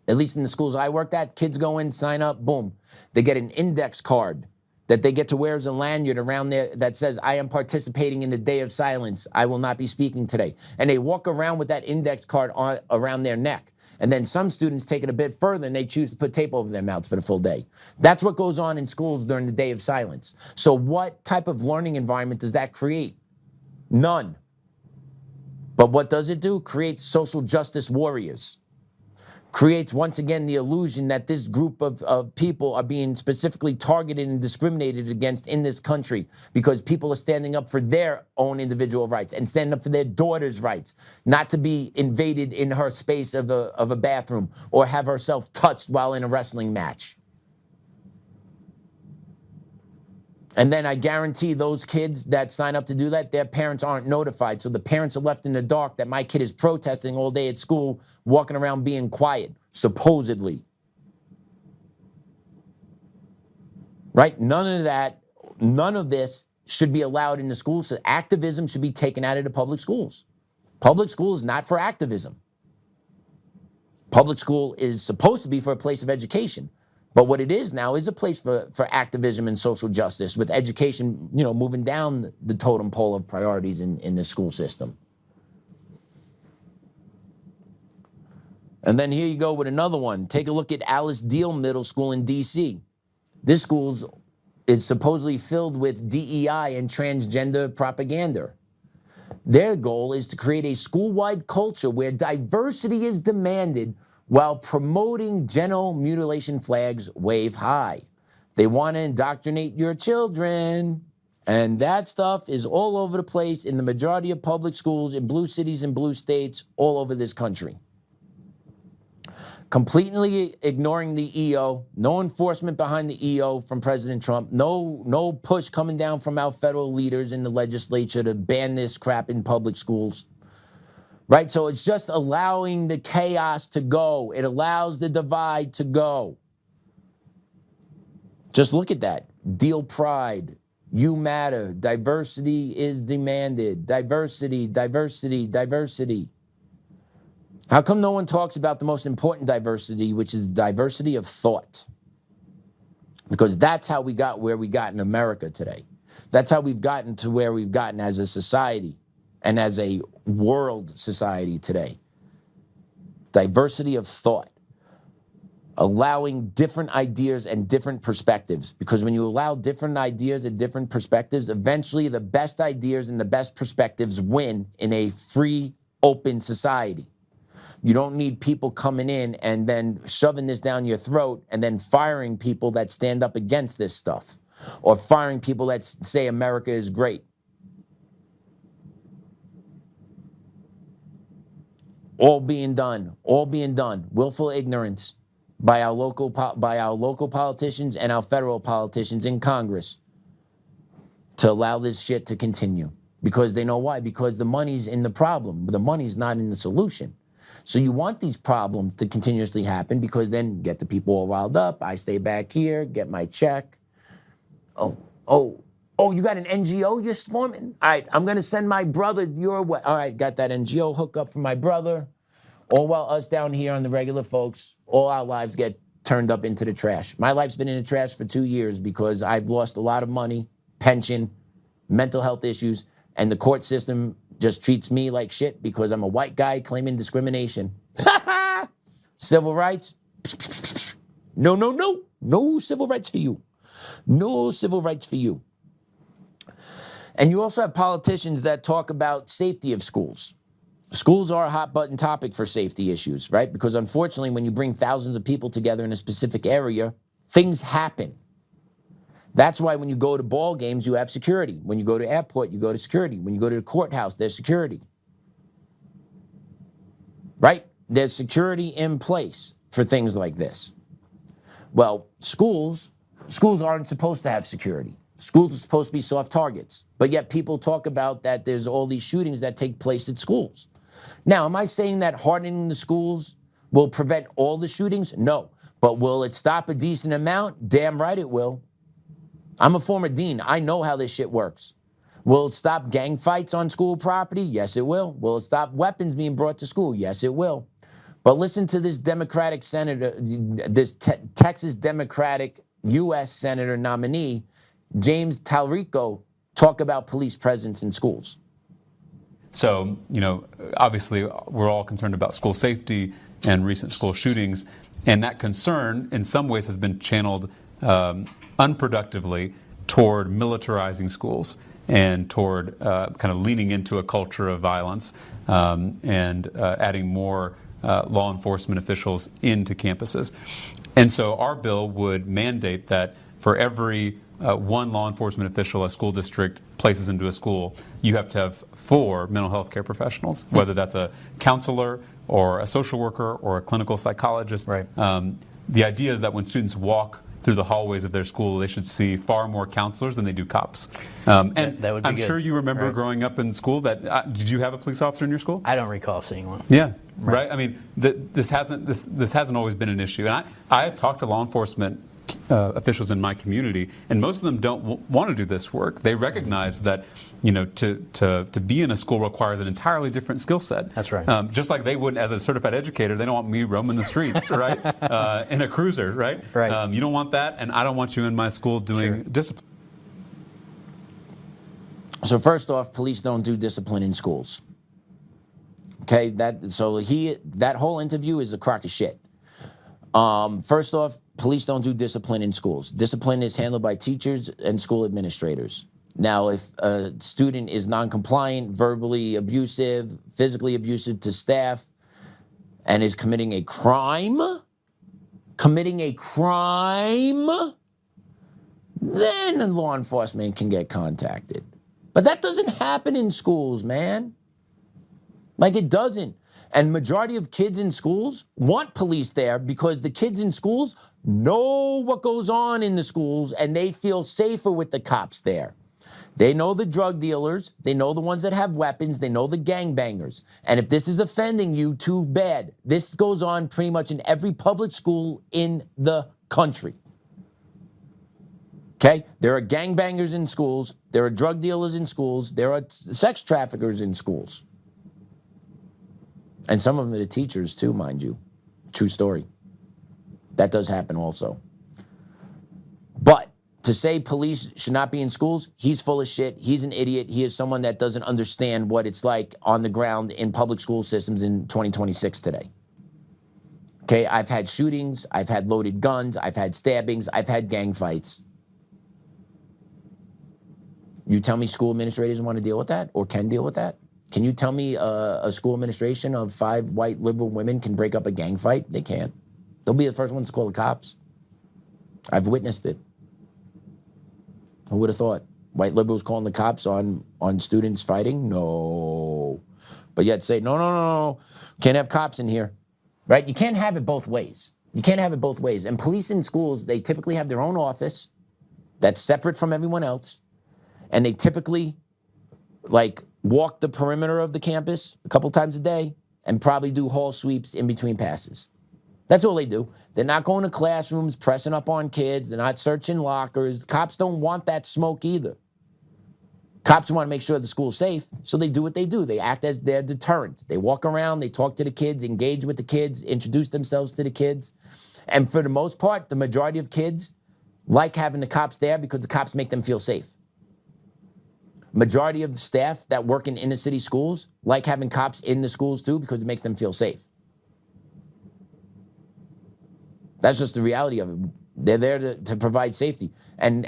At least in the schools I worked at, kids go in, sign up, boom. They get an index card that they get to wear as a lanyard around there that says, I am participating in the day of silence. I will not be speaking today. And they walk around with that index card around their neck. And then some students take it a bit further and they choose to put tape over their mouths for the full day. That's what goes on in schools during the day of silence. So what type of learning environment does that create? None. But what does it do? Creates social justice warriors. Creates, once again, the illusion that this group of people are being specifically targeted and discriminated against in this country because people are standing up for their own individual rights and standing up for their daughter's rights, not to be invaded in her space of a bathroom or have herself touched while in a wrestling match. And then I guarantee those kids that sign up to do that, their parents aren't notified. So the parents are left in the dark that my kid is protesting all day at school, walking around being quiet, supposedly. Right? None of that, none of this should be allowed in the schools. So activism should be taken out of the public schools. Public school is not for activism. Public school is supposed to be for a place of education. But what it is now is a place for activism and social justice, with education, moving down the totem pole of priorities in the school system. And then here you go with another one. Take a look at Alice Deal Middle School in D.C. This school is supposedly filled with DEI and transgender propaganda. Their goal is to create a school-wide culture where diversity is demanded while promoting genital mutilation flags wave high. They want to indoctrinate your children. And that stuff is all over the place in the majority of public schools in blue cities and blue states all over this country. Completely ignoring the EO, no enforcement behind the EO from President Trump, no push coming down from our federal leaders in the legislature to ban this crap in public schools. Right? So it's just allowing the chaos to go. It allows the divide to go. Just look at that. Deal pride. You matter. Diversity is demanded. Diversity, diversity, diversity. How come no one talks about the most important diversity, which is diversity of thought? Because that's how we got where we got in America today. That's how we've gotten to where we've gotten as a society and as a world society today. Diversity of thought. Allowing different ideas and different perspectives. Because when you allow different ideas and different perspectives, eventually the best ideas and the best perspectives win in a free, open society. You don't need people coming in and then shoving this down your throat and then firing people that stand up against this stuff, or firing people that say America is great. All being done, willful ignorance by our local politicians and our federal politicians in Congress to allow this shit to continue. Because they know why? Because the money's in the problem, but the money's not in the solution. So you want these problems to continuously happen, because then get the people all riled up. I stay back here, get my check. Oh, you got an NGO you're swarming? All right, I'm going to send my brother your way. All right, got that NGO hookup for my brother. All while us down here on the regular folks, all our lives get turned up into the trash. My life's been in the trash for 2 years because I've lost a lot of money, pension, mental health issues, and the court system just treats me like shit because I'm a white guy claiming discrimination. Civil rights? No. No civil rights for you. No civil rights for you. And you also have politicians that talk about safety of schools. Schools are a hot button topic for safety issues, right? Because unfortunately, when you bring thousands of people together in a specific area, things happen. That's why when you go to ball games, you have security. When you go to airport, you go to security. When you go to the courthouse, there's security. Right? There's security in place for things like this. Well, schools aren't supposed to have security. Schools are supposed to be soft targets. But yet people talk about that there's all these shootings that take place at schools. Now, am I saying that hardening the schools will prevent all the shootings? No. But will it stop a decent amount? Damn right it will. I'm a former dean. I know how this shit works. Will it stop gang fights on school property? Yes, it will. Will it stop weapons being brought to school? Yes, it will. But listen to this Democratic senator, this Texas Democratic U.S. Senator nominee, James Talarico, talk about police presence in schools. So, obviously we're all concerned about school safety and recent school shootings. And that concern in some ways has been channeled unproductively toward militarizing schools and toward kind of leaning into a culture of violence and adding more law enforcement officials into campuses. And so our bill would mandate that for every one law enforcement official a school district places into a school, you have to have 4 mental health care professionals, whether that's a counselor or a social worker or a clinical psychologist. Right. The idea is that when students walk through the hallways of their school, they should see far more counselors than they do cops. And that would be I'm sure you remember growing up in school that, did you have a police officer in your school? I don't recall seeing one. Yeah, right. I mean, this hasn't always been an issue. And I have talked to law enforcement officials in my community, and most of them don't want to do this work. They recognize that, you know, to be in a school requires an entirely different skill set. That's right. Just like they wouldn't, as a certified educator, they don't want me roaming the streets, right, in a cruiser, right? Right. You don't want that, and I don't want you in my school doing discipline. So first off, police don't do discipline in schools. Okay, that whole interview is a crock of shit. First off, police don't do discipline in schools. Discipline is handled by teachers and school administrators. Now, if a student is non-compliant, verbally abusive, physically abusive to staff, and is committing a crime, then law enforcement can get contacted. But that doesn't happen in schools, man. Like, it doesn't. And majority of kids in schools want police there because the kids in schools know what goes on in the schools and they feel safer with the cops there. They know the drug dealers, they know the ones that have weapons, they know the gangbangers. And if this is offending you too bad, this goes on pretty much in every public school in the country. Okay? There are gangbangers in schools, there are drug dealers in schools, there are sex traffickers in schools. And some of them are the teachers too, mind you. True story. That does happen also. But to say police should not be in schools, he's full of shit. He's an idiot. He is someone that doesn't understand what it's like on the ground in public school systems in 2026 today. Okay, I've had shootings, I've had loaded guns, I've had stabbings, I've had gang fights. You tell me school administrators want to deal with that or can deal with that? Can you tell me a school administration of 5 white liberal women can break up a gang fight? They can't. They'll be the first ones to call the cops. I've witnessed it. Who would have thought? White liberals calling the cops on students fighting? No. But yet say, no. Can't have cops in here. Right? You can't have it both ways. You can't have it both ways. And police in schools, they typically have their own office that's separate from everyone else. And they typically, like, walk the perimeter of the campus a couple times a day and probably do hall sweeps in between passes. That's all they do. They're not going to classrooms, pressing up on kids. They're not searching lockers. Cops don't want that smoke either. Cops want to make sure the school's safe, so they do what they do. They act as their deterrent. They walk around, they talk to the kids, engage with the kids, introduce themselves to the kids. And for the most part, the majority of kids like having the cops there because the cops make them feel safe. Majority of the staff that work in inner city schools like having cops in the schools too because it makes them feel safe. That's just the reality of it. They're there to provide safety. And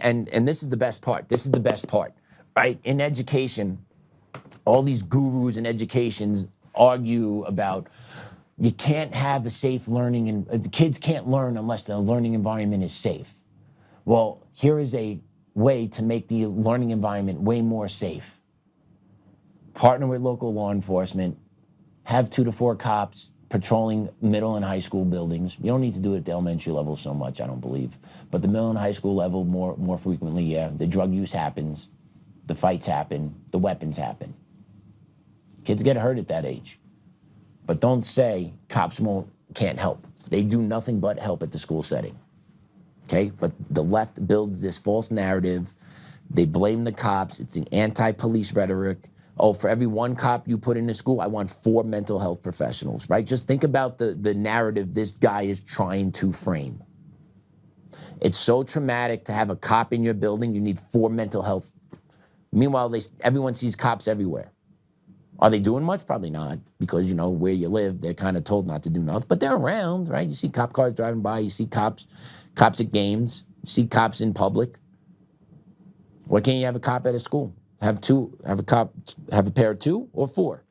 this is the best part. This is the best part, right? In education, all these gurus in education argue about you can't have a safe learning and the kids can't learn unless the learning environment is safe. Well, here is a way to make the learning environment way more safe. Partner with local law enforcement, have 2 to 4 cops patrolling middle and high school buildings. You don't need to do it at the elementary level so much, I don't believe. But the middle and high school level more frequently, yeah. The drug use happens, the fights happen, the weapons happen. Kids get hurt at that age. But don't say cops can't help. They do nothing but help at the school setting. Okay, but the left builds this false narrative. They blame the cops. It's the anti-police rhetoric. Oh, for every 1 cop you put in the school, I want 4 mental health professionals, right? Just think about the narrative this guy is trying to frame. It's so traumatic to have a cop in your building, you need 4 mental health. Meanwhile, everyone sees cops everywhere. Are they doing much? Probably not, because, you know, where you live, they're kind of told not to do nothing. But they're around, right? You see cop cars driving by, you see cops at games, you see cops in public. Why can't you have a cop at a school? Have a pair of 2 or 4.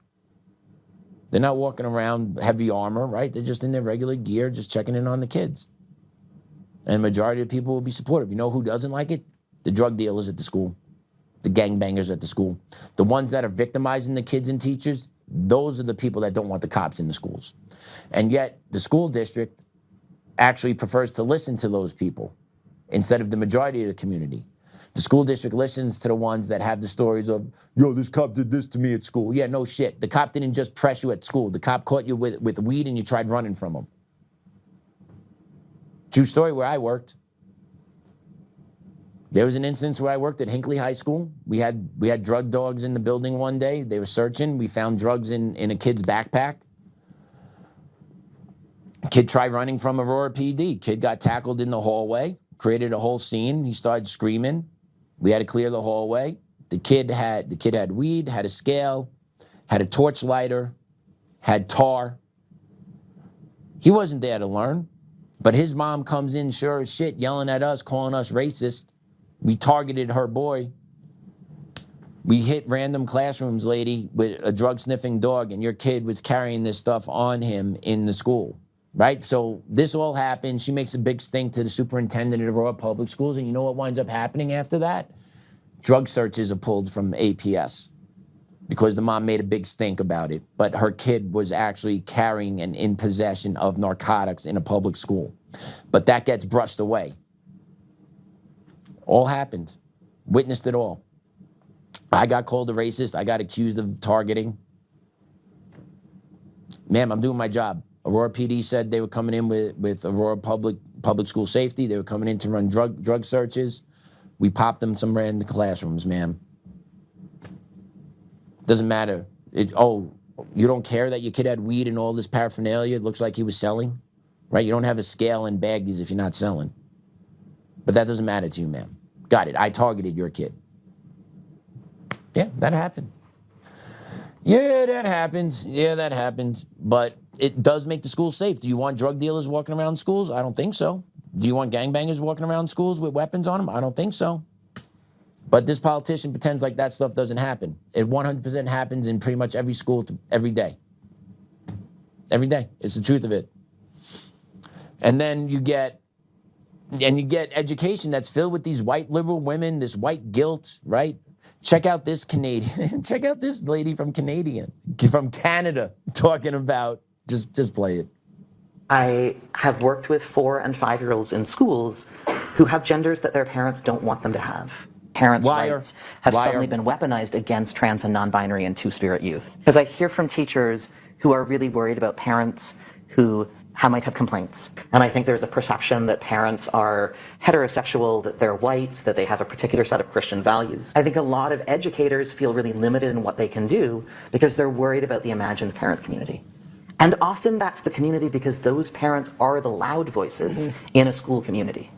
They're not walking around heavy armor, right? They're just in their regular gear, just checking in on the kids. And the majority of people will be supportive. You know who doesn't like it? The drug dealers at the school, the gangbangers at the school, the ones that are victimizing the kids and teachers. Those are the people that don't want the cops in the schools. And yet the school district actually prefers to listen to those people instead of the majority of the community. The school district listens to the ones that have the stories of, yo, this cop did this to me at school. Yeah, no shit. The cop didn't just press you at school. The cop caught you with weed and you tried running from him. True story where I worked. There was an instance where I worked at Hinckley High School. We had drug dogs in the building one day. They were searching. We found drugs in a kid's backpack. Kid tried running from Aurora PD. Kid got tackled in the hallway, created a whole scene. He started screaming. We had to clear the hallway. The kid had weed, had a scale, had a torch lighter, had tar. He wasn't there to learn, but his mom comes in sure as shit, yelling at us, calling us racist. We targeted her boy. We hit random classrooms, lady, with a drug-sniffing dog, and your kid was carrying this stuff on him in the school, right? So this all happened. She makes a big stink to the superintendent of Aurora Public Schools, and you know what winds up happening after that? Drug searches are pulled from APS because the mom made a big stink about it, but her kid was actually carrying and in possession of narcotics in a public school. But that gets brushed away. All happened. Witnessed it all. I got called a racist. I got accused of targeting. Ma'am, I'm doing my job. Aurora PD said they were coming in with Aurora Public School Safety. They were coming in to run drug searches. We popped them some random classrooms, ma'am. Doesn't matter. You don't care that your kid had weed and all this paraphernalia? It looks like he was selling, right? You don't have a scale and baggies if you're not selling. But that doesn't matter to you, ma'am. Got it. I targeted your kid. Yeah, that happened. Yeah, that happens. Yeah, that happens. But it does make the school safe. Do you want drug dealers walking around schools? I don't think so. Do you want gangbangers walking around schools with weapons on them? I don't think so. But this politician pretends like that stuff doesn't happen. It 100% happens in pretty much every school every day. Every day. It's the truth of it. And then you get education that's filled with these white liberal women, this white guilt, right? Check out this Canadian. Check out this lady from Canada talking about, just play it. I have worked with 4- and 5-year-olds in schools who have genders that their parents don't want them to have. Parents' rights have suddenly been weaponized against trans and non-binary and two-spirit youth. Because I hear from teachers who are really worried about parents who might have complaints. And I think there's a perception that parents are heterosexual, that they're white, that they have a particular set of Christian values. I think a lot of educators feel really limited in what they can do because they're worried about the imagined parent community. And often that's the community because those parents are the loud voices in a school community.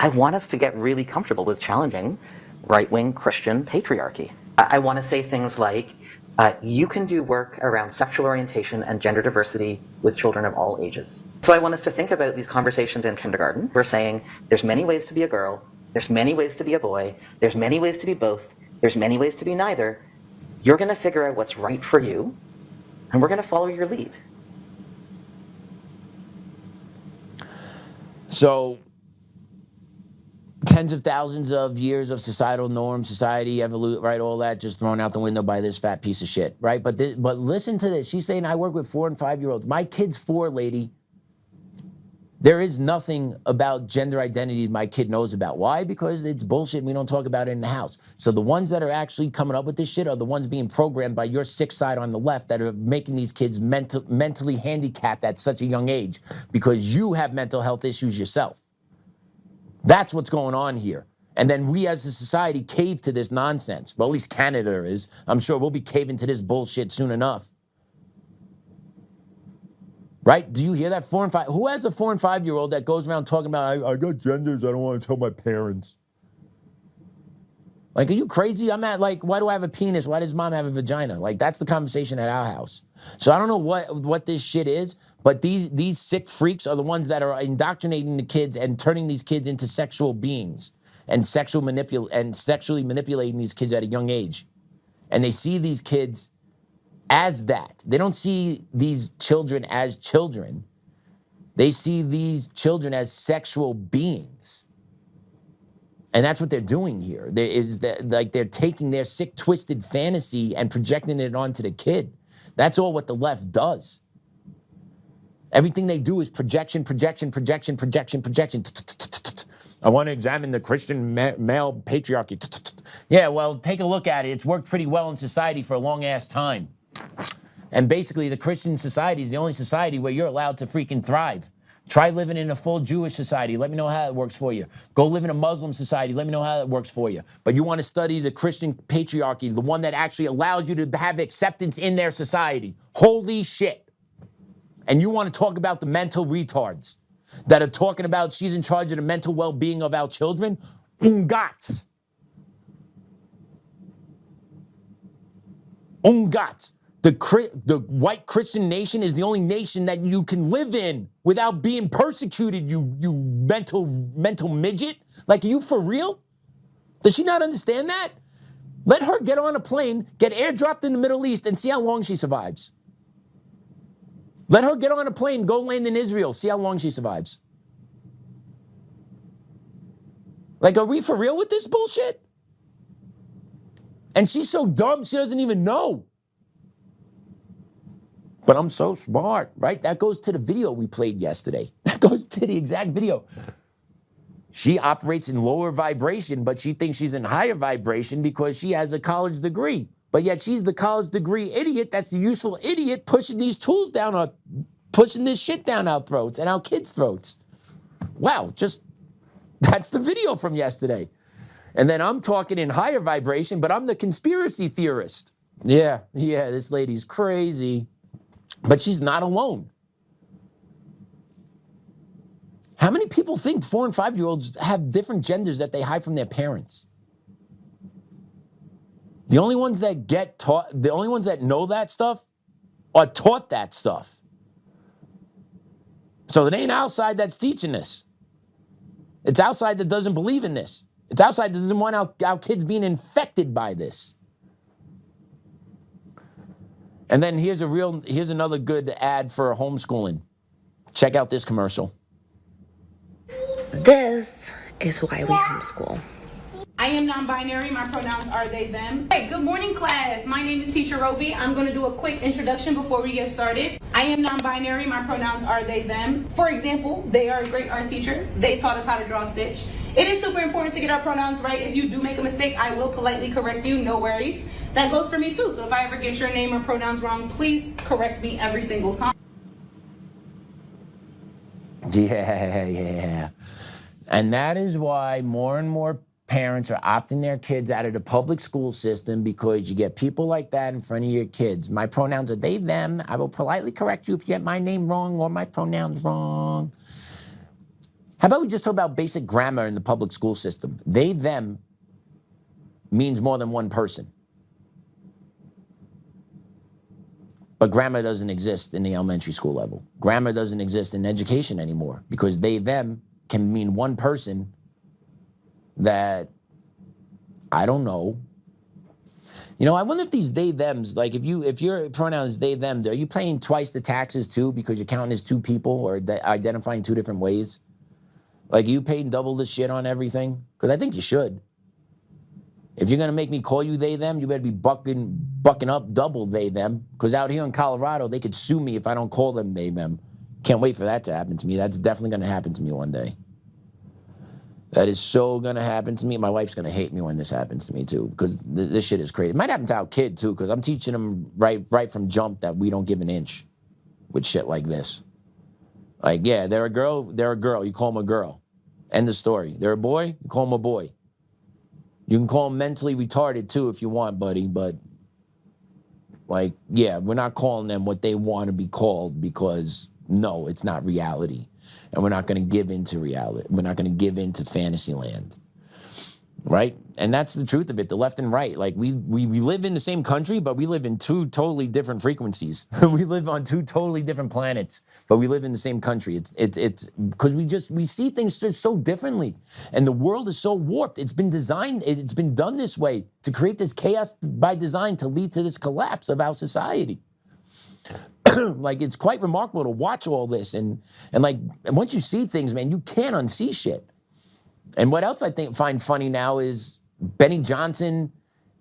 I want us to get really comfortable with challenging right-wing Christian patriarchy. I want to say things like, you can do work around sexual orientation and gender diversity with children of all ages. So I want us to think about these conversations in kindergarten. We're saying there's many ways to be a girl, there's many ways to be a boy, there's many ways to be both, there's many ways to be neither. You're going to figure out what's right for you, and we're going to follow your lead. So, tens of thousands of years of societal norms, society, evolution, right, all that just thrown out the window by this fat piece of shit, right? But listen to this. She's saying, I work with 4- and 5-year-olds. My kid's 4, lady. There is nothing about gender identity my kid knows about. Why? Because it's bullshit and we don't talk about it in the house. So the ones that are actually coming up with this shit are the ones being programmed by your sick side on the left that are making these kids mentally handicapped at such a young age because you have mental health issues yourself. That's what's going on here. And then we as a society cave to this nonsense. Well, at least Canada is. I'm sure we'll be caving to this bullshit soon enough. Right? Do you hear that? 4 and 5. Who has a 4- and 5-year-old that goes around talking about, I got genders, I don't want to tell my parents? Like, are you crazy? I'm at, like, why do I have a penis? Why does mom have a vagina? Like, that's the conversation at our house. So I don't know what this shit is, but these sick freaks are the ones that are indoctrinating the kids and turning these kids into sexual beings and sexually manipulating these kids at a young age. And they see these kids as that. They don't see these children as children. They see these children as sexual beings. And that's what they're doing here. They're taking their sick, twisted fantasy and projecting it onto the kid. That's all what the left does. Everything they do is projection, projection, projection, projection, projection. I want to examine the Christian male patriarchy. Yeah, well, take a look at it. It's worked pretty well in society for a long-ass time. And basically, the Christian society is the only society where you're allowed to freaking thrive. Try living in a full Jewish society. Let me know how it works for you. Go live in a Muslim society. Let me know how it works for you. But you want to study the Christian patriarchy, the one that actually allows you to have acceptance in their society. Holy shit. And you want to talk about the mental retards that are talking about she's in charge of the mental well-being of our children? Ungats. Ungats. The white Christian nation is the only nation that you can live in without being persecuted, you mental midget. Like, are you for real? Does she not understand that? Let her get on a plane, get airdropped in the Middle East, and see how long she survives. Let her get on a plane, go land in Israel, see how long she survives. Like, are we for real with this bullshit? And she's so dumb, she doesn't even know. But I'm so smart, right? That goes to the video we played yesterday. That goes to the exact video. She operates in lower vibration, but she thinks she's in higher vibration because she has a college degree. But yet she's the college degree idiot that's the useful idiot pushing these tools down our, pushing this shit down our throats and our kids' throats. Wow, that's the video from yesterday. And then I'm talking in higher vibration, but I'm the conspiracy theorist. Yeah, this lady's crazy. But she's not alone. How many people think 4- and 5-year-olds have different genders that they hide from their parents? The only ones that get taught, the only ones that know that stuff are taught that stuff. So it ain't outside that's teaching this. It's outside that doesn't believe in this. It's outside that doesn't want our kids being infected by this. And then here's another good ad for homeschooling. Check out this commercial. This is why we homeschool. I am non-binary. My pronouns are they, them. Hey, good morning, class. My name is Teacher Roby. I'm going to do a quick introduction before we get started. I am non-binary. My pronouns are they, them. For example, they are a great art teacher. They taught us how to draw stitch. It is super important to get our pronouns right. If you do make a mistake, I will politely correct you. No worries. That goes for me too. So if I ever get your name or pronouns wrong, please correct me every single time. Yeah. And that is why more and more parents are opting their kids out of the public school system, because you get people like that in front of your kids. My pronouns are they, them. I will politely correct you if you get my name wrong or my pronouns wrong. How about we just talk about basic grammar in the public school system? They, them means more than one person. But grammar doesn't exist in the elementary school level. Grammar doesn't exist in education anymore, because they, them can mean one person that, I don't know. You know, I wonder if these they, thems, like if your pronoun is they, them, are you paying twice the taxes too because you're counting as two people or identifying two different ways? Like, you paying double the shit on everything? Because I think you should. If you're going to make me call you they, them, you better be bucking up double they, them. Because out here in Colorado, they could sue me if I don't call them they, them. Can't wait for that to happen to me. That's definitely going to happen to me one day. That is so going to happen to me. My wife's going to hate me when this happens to me, too, because this shit is crazy. It might happen to our kid, too, because I'm teaching them right from jump that we don't give an inch with shit like this. Like, yeah, they're a girl, you call them a girl. End of story. They're a boy, you call them a boy. You can call them mentally retarded, too, if you want, buddy, but, like, yeah, we're not calling them what they want to be called because, no, it's not reality. And we're not going to give into reality. We're not going to give into fantasy land, right? And that's the truth of it, the left and right. Like, we live in the same country, but we live in two totally different frequencies. We live on two totally different planets, but we live in the same country. It's because we see things just so differently. And the world is so warped. It's been designed, it's been done this way to create this chaos by design to lead to this collapse of our society. Like, it's quite remarkable to watch all this. And once you see things, man, you can't unsee shit. And what else I find funny now is Benny Johnson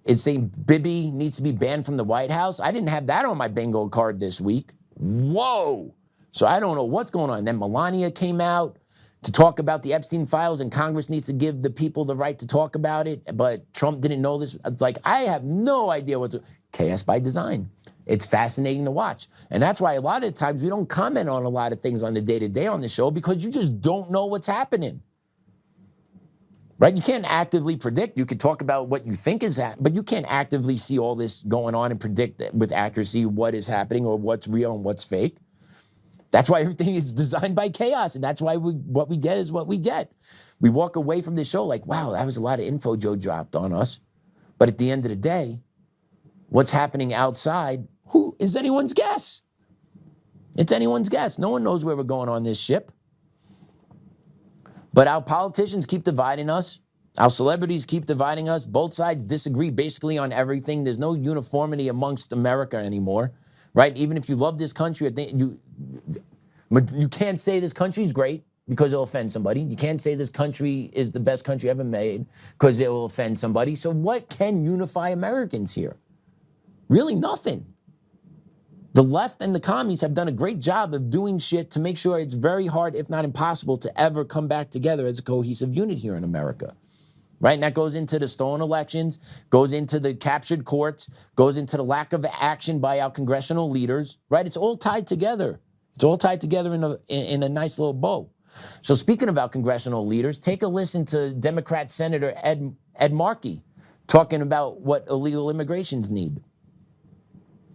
is saying Bibi needs to be banned from the White House. I didn't have that on my bingo card this week. Whoa. So I don't know what's going on. Then Melania came out. to talk about the Epstein files, and Congress needs to give the people the right to talk about it, but Trump didn't know this. It's like, I have no idea what to... Chaos by design. It's fascinating to watch. And that's why a lot of times we don't comment on a lot of things on the day-to-day on the show, because you just don't know what's happening. Right? You can't actively predict. You could talk about what you think is happening, but you can't actively see all this going on and predict with accuracy what is happening or what's real and what's fake. That's why everything is designed by chaos, and that's why what we get is what we get. We walk away from this show like, wow, that was a lot of info Joe dropped on us. But at the end of the day, what's happening outside, who is anyone's guess? It's anyone's guess. No one knows where we're going on this ship. But our politicians keep dividing us. Our celebrities keep dividing us. Both sides disagree basically on everything. There's no uniformity amongst America anymore, right? Even if you love this country, you can't say this country is great because it'll offend somebody. You can't say this country is the best country ever made because it will offend somebody. So what can unify Americans here? Really nothing. The left and the commies have done a great job of doing shit to make sure it's very hard, if not impossible, to ever come back together as a cohesive unit here in America. Right? And that goes into the stolen elections, goes into the captured courts, goes into the lack of action by our congressional leaders. Right? It's all tied together. It's all tied together in a nice little bow. So speaking about congressional leaders, take a listen to Democrat Senator Ed Markey talking about what illegal immigrations need.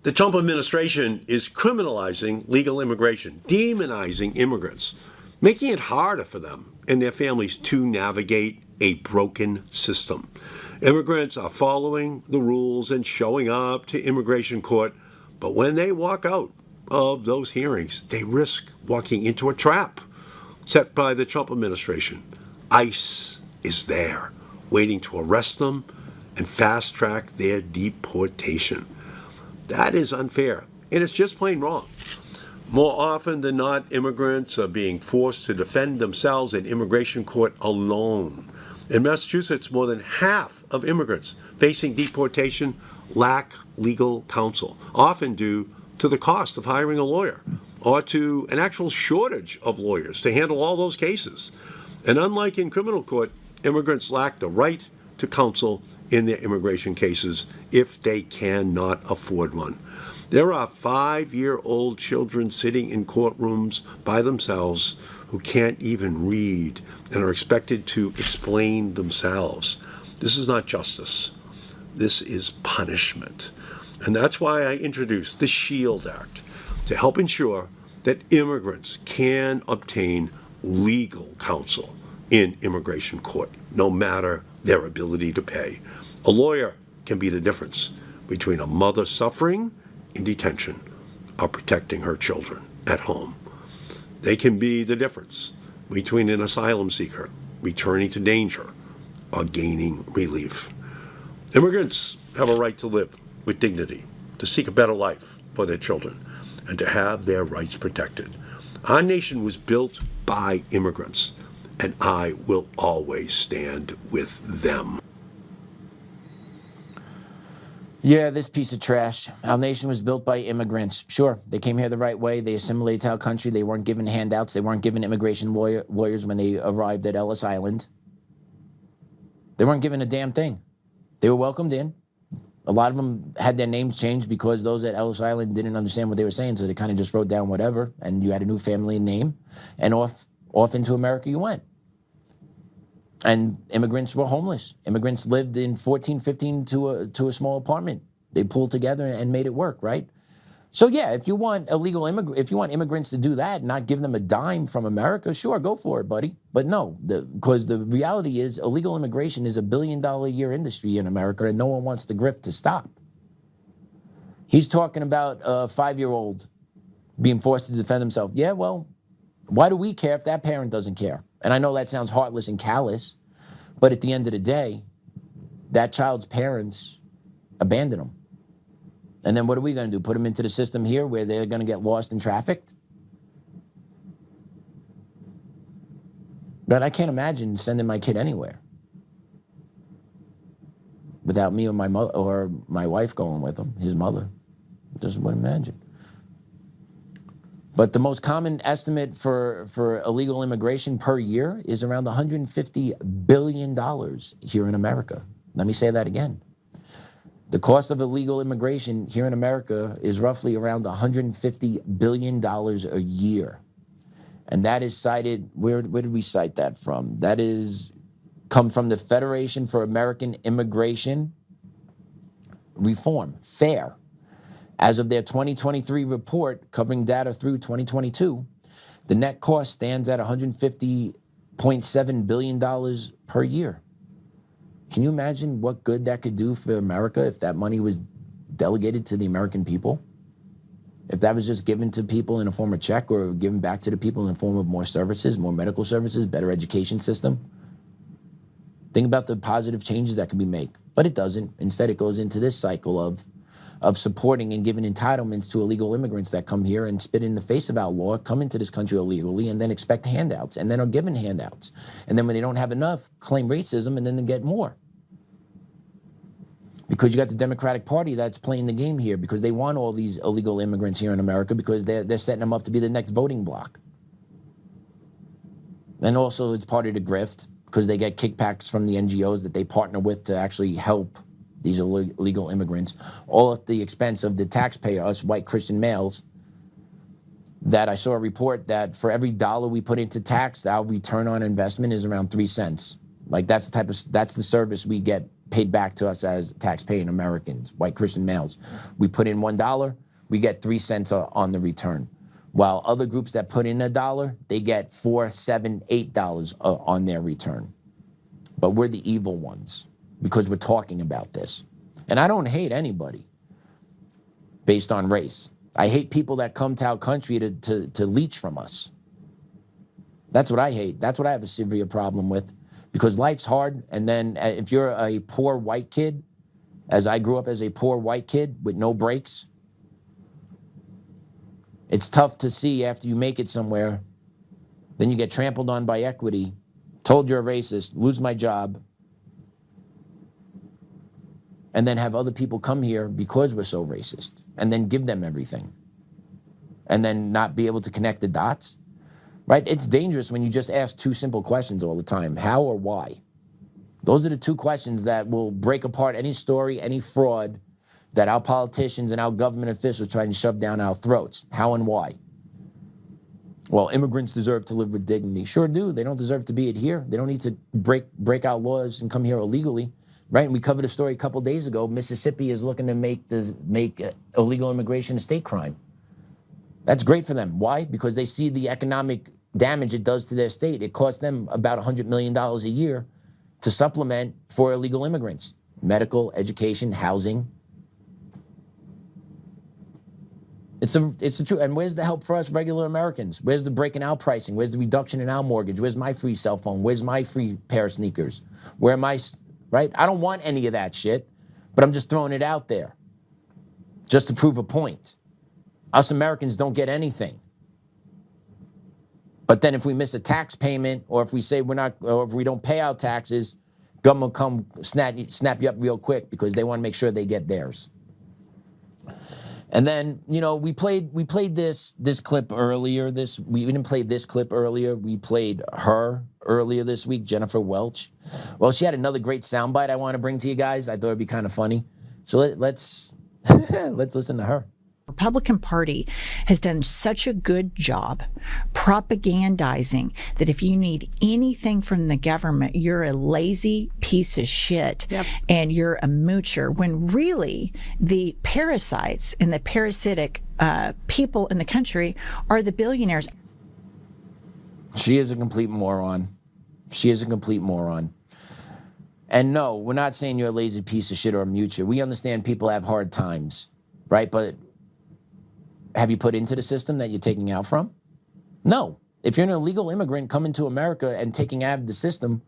The Trump administration is criminalizing legal immigration, demonizing immigrants, making it harder for them and their families to navigate a broken system. Immigrants are following the rules and showing up to immigration court, but when they walk out of those hearings, they risk walking into a trap set by the Trump administration. ICE is there, waiting to arrest them and fast-track their deportation. That is unfair, and it's just plain wrong. More often than not, immigrants are being forced to defend themselves in immigration court alone. In Massachusetts, more than half of immigrants facing deportation lack legal counsel, often due to the cost of hiring a lawyer or to an actual shortage of lawyers to handle all those cases. And unlike in criminal court, immigrants lack the right to counsel in their immigration cases if they cannot afford one. There are 5-year-old children sitting in courtrooms by themselves who can't even read and are expected to explain themselves. This is not justice. This is punishment. And that's why I introduced the SHIELD Act to help ensure that immigrants can obtain legal counsel in immigration court, no matter their ability to pay. A lawyer can be the difference between a mother suffering in detention or protecting her children at home. They can be the difference between an asylum seeker returning to danger or gaining relief. Immigrants have a right to live with dignity, to seek a better life for their children, and to have their rights protected. Our nation was built by immigrants, and I will always stand with them. Yeah, this piece of trash. Our nation was built by immigrants. Sure, they came here the right way. They assimilated to our country. They weren't given handouts. They weren't given immigration lawyers when they arrived at Ellis Island. They weren't given a damn thing. They were welcomed in. A lot of them had their names changed because those at Ellis Island didn't understand what they were saying, so they kind of just wrote down whatever, and you had a new family name, and off into America you went. And immigrants were homeless. Immigrants lived in 14, 15 to a small apartment. They pulled together and made it work, right? So yeah, if you want immigrants to do that and not give them a dime from America, sure, go for it, buddy. But no, because the reality is illegal immigration is $1 billion a year industry in America, and no one wants the grift to stop. He's talking about a 5-year-old being forced to defend himself. Yeah, well, why do we care if that parent doesn't care? And I know that sounds heartless and callous, but at the end of the day, that child's parents abandon them. And then what are we going to do? Put them into the system here where they're going to get lost and trafficked? But I can't imagine sending my kid anywhere without me or my mother or my wife going with him, his mother. Just wouldn't imagine. But the most common estimate for illegal immigration per year is around $150 billion here in America. Let me say that again. The cost of illegal immigration here in America is roughly around $150 billion a year. And that is cited, where did we cite that from? That is come from the Federation for American Immigration Reform, FAIR. As of their 2023 report covering data through 2022, the net cost stands at $150.7 billion per year. Can you imagine what good that could do for America if that money was delegated to the American people? If that was just given to people in a form of check or given back to the people in the form of more services, more medical services, better education system? Think about the positive changes that can be made. But it doesn't. Instead, it goes into this cycle of supporting and giving entitlements to illegal immigrants that come here and spit in the face of our law, come into this country illegally, and then expect handouts, and then are given handouts. And then when they don't have enough, claim racism, and then they get more. Because you got the Democratic Party that's playing the game here because they want all these illegal immigrants here in America because they're setting them up to be the next voting bloc. And also it's part of the grift because they get kickbacks from the NGOs that they partner with to actually help these illegal immigrants, all at the expense of the taxpayer, us white Christian males, that I saw a report that for every dollar we put into tax, our return on investment is around 3 cents. Like that's the service we get paid back to us as taxpaying Americans, white Christian males. We put in $1, we get 3 cents on the return. While other groups that put in $1, they get $4, $7, $8 on their return. But we're the evil ones because we're talking about this. And I don't hate anybody based on race. I hate people that come to our country to leech from us. That's what I hate. That's what I have a severe problem with. Because life's hard, and then if you're a poor white kid, as I grew up as a poor white kid with no brakes, it's tough to see after you make it somewhere, then you get trampled on by equity, told you're a racist, lose my job, and then have other people come here because we're so racist, and then give them everything, and then not be able to connect the dots. Right? It's dangerous when you just ask 2 simple questions all the time. How or why? Those are the 2 questions that will break apart any story, any fraud that our politicians and our government officials try to shove down our throats. How and why? Well, immigrants deserve to live with dignity. Sure do. They don't deserve to be here. They don't need to break our laws and come here illegally. Right? And we covered a story a couple days ago. Mississippi is looking to make illegal immigration a state crime. That's great for them. Why? Because they see the economic damage it does to their state. It costs them about $100 million a year to supplement for illegal immigrants. Medical, education, housing. It's the truth. And where's the help for us regular Americans? Where's the break in our pricing? Where's the reduction in our mortgage? Where's my free cell phone? Where's my free pair of sneakers? Where am I, right? I don't want any of that shit, but I'm just throwing it out there just to prove a point. Us Americans don't get anything. But then if we miss a tax payment, or if we say we're not, or if we don't pay our taxes, government will come snap you up real quick because they want to make sure they get theirs. And then, you know, we played this clip earlier. We didn't play this clip earlier. We played her earlier this week, Jennifer Welch. Well, she had another great soundbite I want to bring to you guys. I thought it'd be kind of funny. So let's listen to her. Republican Party has done such a good job propagandizing that if you need anything from the government, you're a lazy piece of shit. Yep. And you're a moocher, when really the parasites and the parasitic people in the country are the billionaires. She is a complete moron. She is a complete moron. And no, we're not saying you're a lazy piece of shit or a moocher. We understand people have hard times, right? But have you put into the system that you're taking out from? No. If you're an illegal immigrant coming to America and taking out of the system,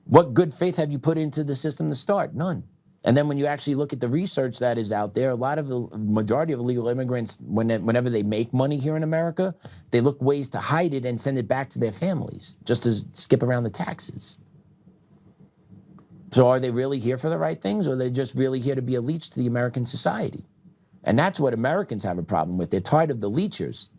what good faith have you put into the system to start? None. And then when you actually look at the research that is out there, the majority of illegal immigrants, whenever they make money here in America, they look ways to hide it and send it back to their families, just to skip around the taxes. So are they really here for the right things, or are they just really here to be a leech to the American society? And that's what Americans have a problem with. They're tired of the leeches,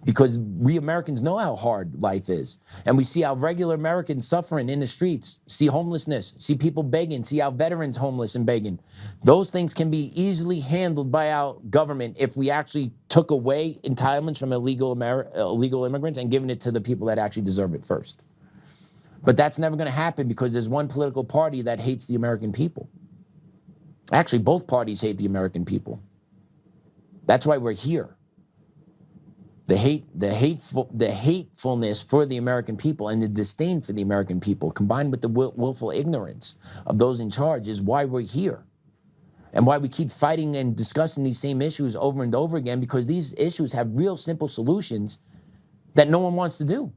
because we Americans know how hard life is. And we see how regular Americans suffering in the streets, see homelessness, see people begging, see our veterans homeless and begging. Those things can be easily handled by our government if we actually took away entitlements from illegal immigrants and given it to the people that actually deserve it first. But that's never going to happen because there's one political party that hates the American people. Actually, both parties hate the American people. That's why we're here. The hatefulness for the American people and the disdain for the American people, combined with the willful ignorance of those in charge, is why we're here. And why we keep fighting and discussing these same issues over and over again, because these issues have real simple solutions that no one wants to do.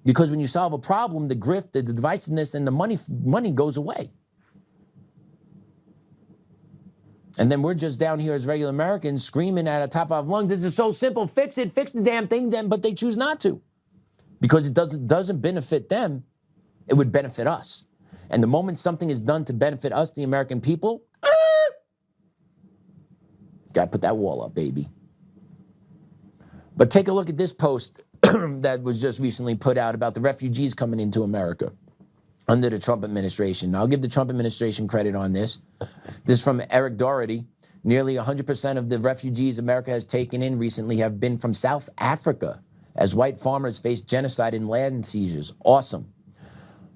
Because when you solve a problem, the grift, the divisiveness, and the money goes away. And then we're just down here as regular Americans screaming at the top of our lungs, this is so simple, fix it, fix the damn thing, then, but they choose not to. Because it doesn't benefit them, it would benefit us. And the moment something is done to benefit us, the American people, got to put that wall up, baby. But take a look at this post that was just recently put out about the refugees coming into America under the Trump administration. Now, I'll give the Trump administration credit on this. This is from Eric Doherty. Nearly 100% of the refugees America has taken in recently have been from South Africa, as white farmers face genocide and land seizures. Awesome.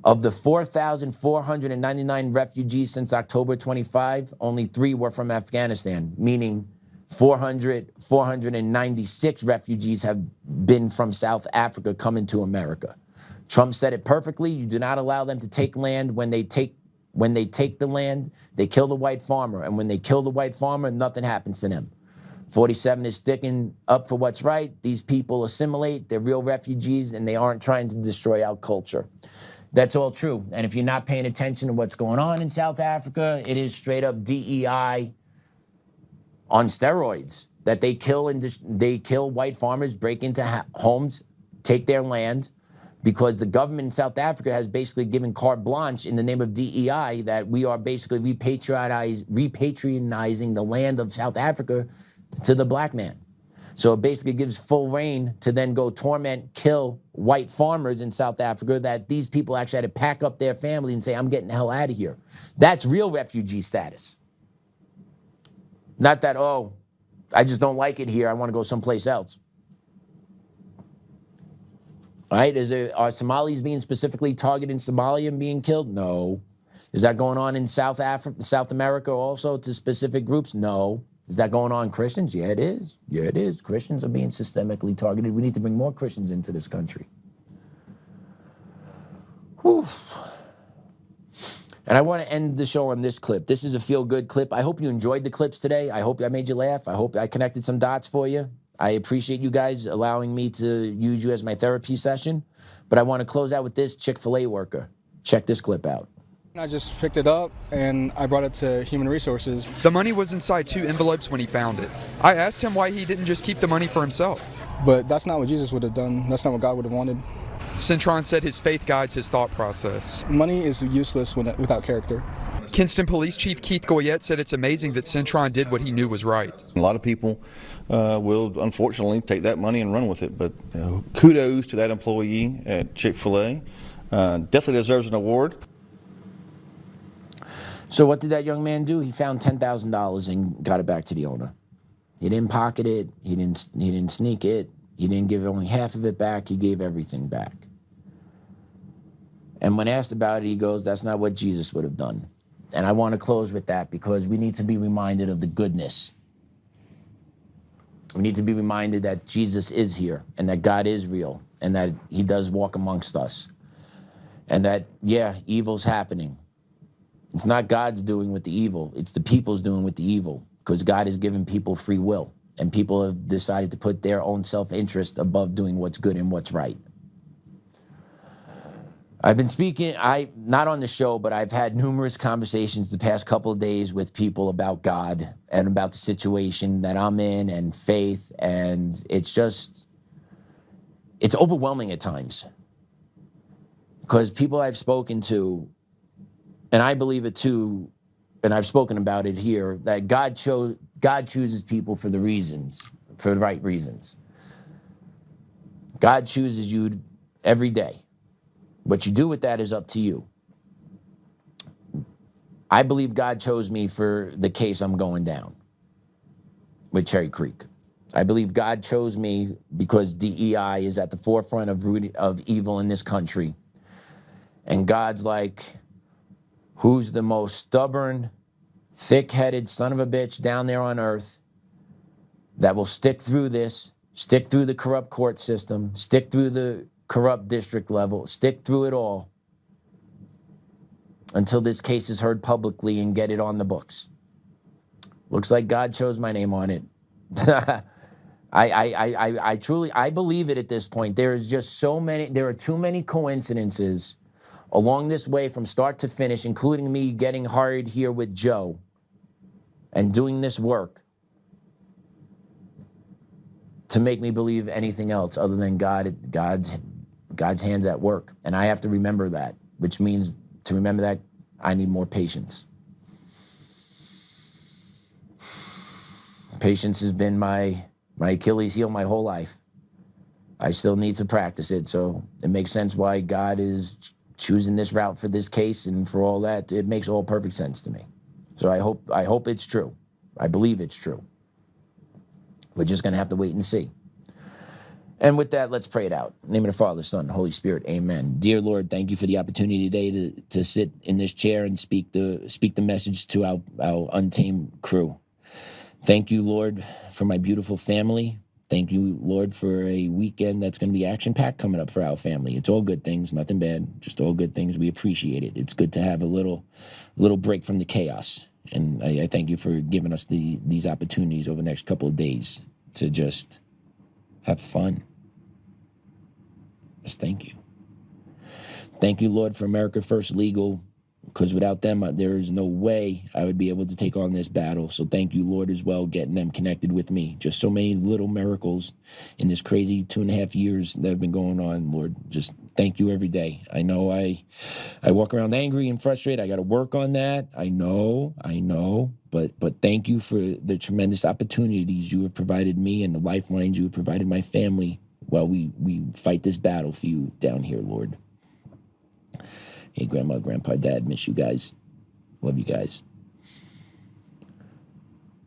Of the 4,499 refugees since October 25, only 3 were from Afghanistan, meaning 496 refugees have been from South Africa coming to America. Trump said it perfectly. You do not allow them to take land. When they take the land, they kill the white farmer. And when they kill the white farmer, nothing happens to them. 47 is sticking up for what's right. These people assimilate. They're real refugees, and they aren't trying to destroy our culture. That's all true. And if you're not paying attention to what's going on in South Africa, it is straight up DEI on steroids. That they kill white farmers, break into homes, take their land, because the government in South Africa has basically given carte blanche in the name of DEI that we are basically repatriating the land of South Africa to the black man. So it basically gives full reign to then go torment, kill white farmers in South Africa, that these people actually had to pack up their family and say, I'm getting the hell out of here. That's real refugee status. Not that, oh, I just don't like it here, I want to go someplace else. Right? Are Somalis being specifically targeted in Somalia and being killed? No. Is that going on in South America also to specific groups? No. Is that going on Christians? Yeah, it is. Yeah, it is. Christians are being systemically targeted. We need to bring more Christians into this country. Whew. And I want to end the show on this clip. This is a feel-good clip. I hope you enjoyed the clips today. I hope I made you laugh. I hope I connected some dots for you. I appreciate you guys allowing me to use you as my therapy session. But I want to close out with this Chick-fil-A worker. Check this clip out. I just picked it up and I brought it to Human Resources. The money was inside 2 envelopes when he found it. I asked him why he didn't just keep the money for himself. But that's not what Jesus would have done. That's not what God would have wanted. Centron said his faith guides his thought process. Money is useless without character. Kinston Police Chief Keith Goyette said it's amazing that Centron did what he knew was right. A lot of people will unfortunately take that money and run with it, but kudos to that employee at Chick-fil-A. Definitely deserves an award. So what did that young man do? He found $10,000 and got it back to the owner. He didn't pocket it. He didn't sneak it. He didn't give only half of it back. He gave everything back. And when asked about it, he goes, that's not what Jesus would have done. And I want to close with that because we need to be reminded of the goodness. We need to be reminded that Jesus is here and that God is real and that he does walk amongst us. And that, yeah, evil's happening. It's not God's doing with the evil. It's the people's doing with the evil because God has given people free will and people have decided to put their own self-interest above doing what's good and what's right. I've been speaking, not on the show, but I've had numerous conversations the past couple of days with people about God and about the situation that I'm in and faith, and it's overwhelming at times. Because people I've spoken to, and I believe it too, and I've spoken about it here, that God chooses people for the right reasons. God chooses you every day. What you do with that is up to you. I believe God chose me for the case I'm going down with Cherry Creek. I believe God chose me because DEI is at the forefront of evil in this country. And God's like, who's the most stubborn, thick-headed son of a bitch down there on earth that will stick through this, stick through the corrupt court system, stick through the corrupt district level, stick through it all until this case is heard publicly and get it on the books. Looks like God chose my name on it. I truly believe it at this point. There are too many coincidences along this way from start to finish, including me getting hired here with Joe and doing this work, to make me believe anything else other than God's hands at work. And I have to remember that, which means to remember that I need more patience. Patience has been my Achilles heel my whole life. I still need to practice it, so it makes sense why God is choosing this route for this case and for all that. It makes all perfect sense to me. So I hope it's true. I believe it's true. We're just going to have to wait and see. And with that, let's pray it out. In the name of the Father, Son, Holy Spirit, amen. Dear Lord, thank you for the opportunity today to sit in this chair and speak the message to our Untamed crew. Thank you, Lord, for my beautiful family. Thank you, Lord, for a weekend that's going to be action-packed coming up for our family. It's all good things, nothing bad, just all good things. We appreciate it. It's good to have a little break from the chaos. And I thank you for giving us these opportunities over the next couple of days to just have fun. Just thank you. Thank you, Lord, for America First Legal, because without them, there is no way I would be able to take on this battle. So thank you, Lord, as well, getting them connected with me. Just so many little miracles in this crazy 2.5 years that have been going on, Lord. Just thank you every day. I know I walk around angry and frustrated. I got to work on that. I know. But thank you for the tremendous opportunities you have provided me and the lifelines you have provided my family while we fight this battle for you down here, Lord. Hey, Grandma, Grandpa, Dad, miss you guys. Love you guys.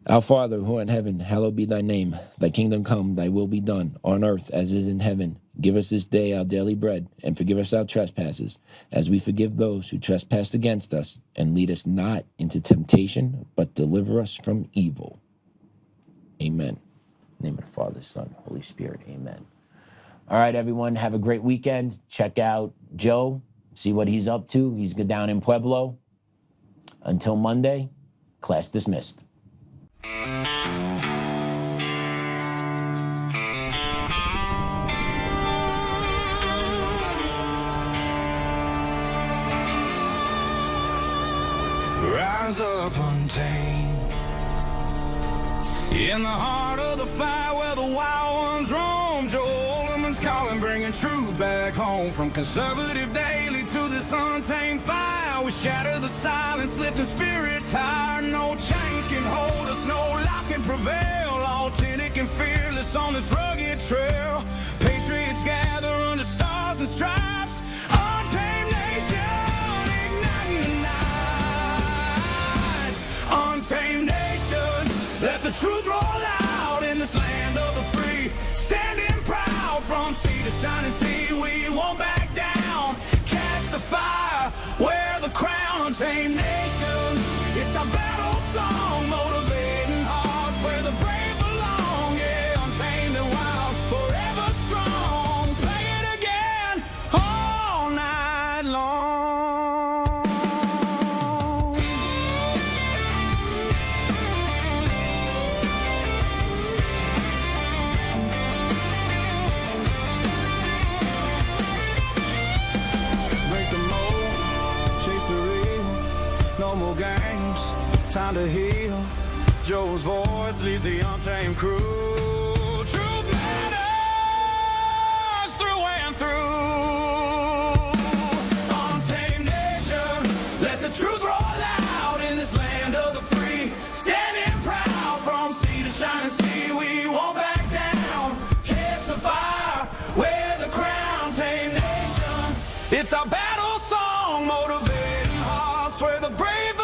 Our Father, who art in heaven, hallowed be thy name. Thy kingdom come, thy will be done, on earth as is in heaven. Give us this day our daily bread, and forgive us our trespasses, as we forgive those who trespass against us. And lead us not into temptation, but deliver us from evil. Amen. In the name of the Father, Son, Holy Spirit. Amen. All right, everyone, have a great weekend. Check out Joe. See what he's up to. He's down in Pueblo. Until Monday, class dismissed. Rise up untamed in the heart of the fire where the wild ones roam. Joe Oltmann's calling, bringing truth back home. From conservative daily to this untamed fire, we shatter the silence, lifting spirits higher. No chains can hold us, no lies can prevail. Authentic and fearless on this rugged trail. Patriots gather under stars and stripes. Untamed nation, igniting the night. Untamed nation, let the truth roll out in this land of the free. Standing proud from sea to shining sea, we won't back down. Catch the fire, wear the crown. Untamed nation, it's our battle song, motivating hearts where the brave belong. Yeah, untamed and wild, forever strong. Play it again all night long. Break the mold, chase the real. No more games, time to heal. Joe's voice leads the untamed crew. Truth matters through and through. Untamed nation, let the truth roll out in this land It's our battle song, motivating hearts where the brave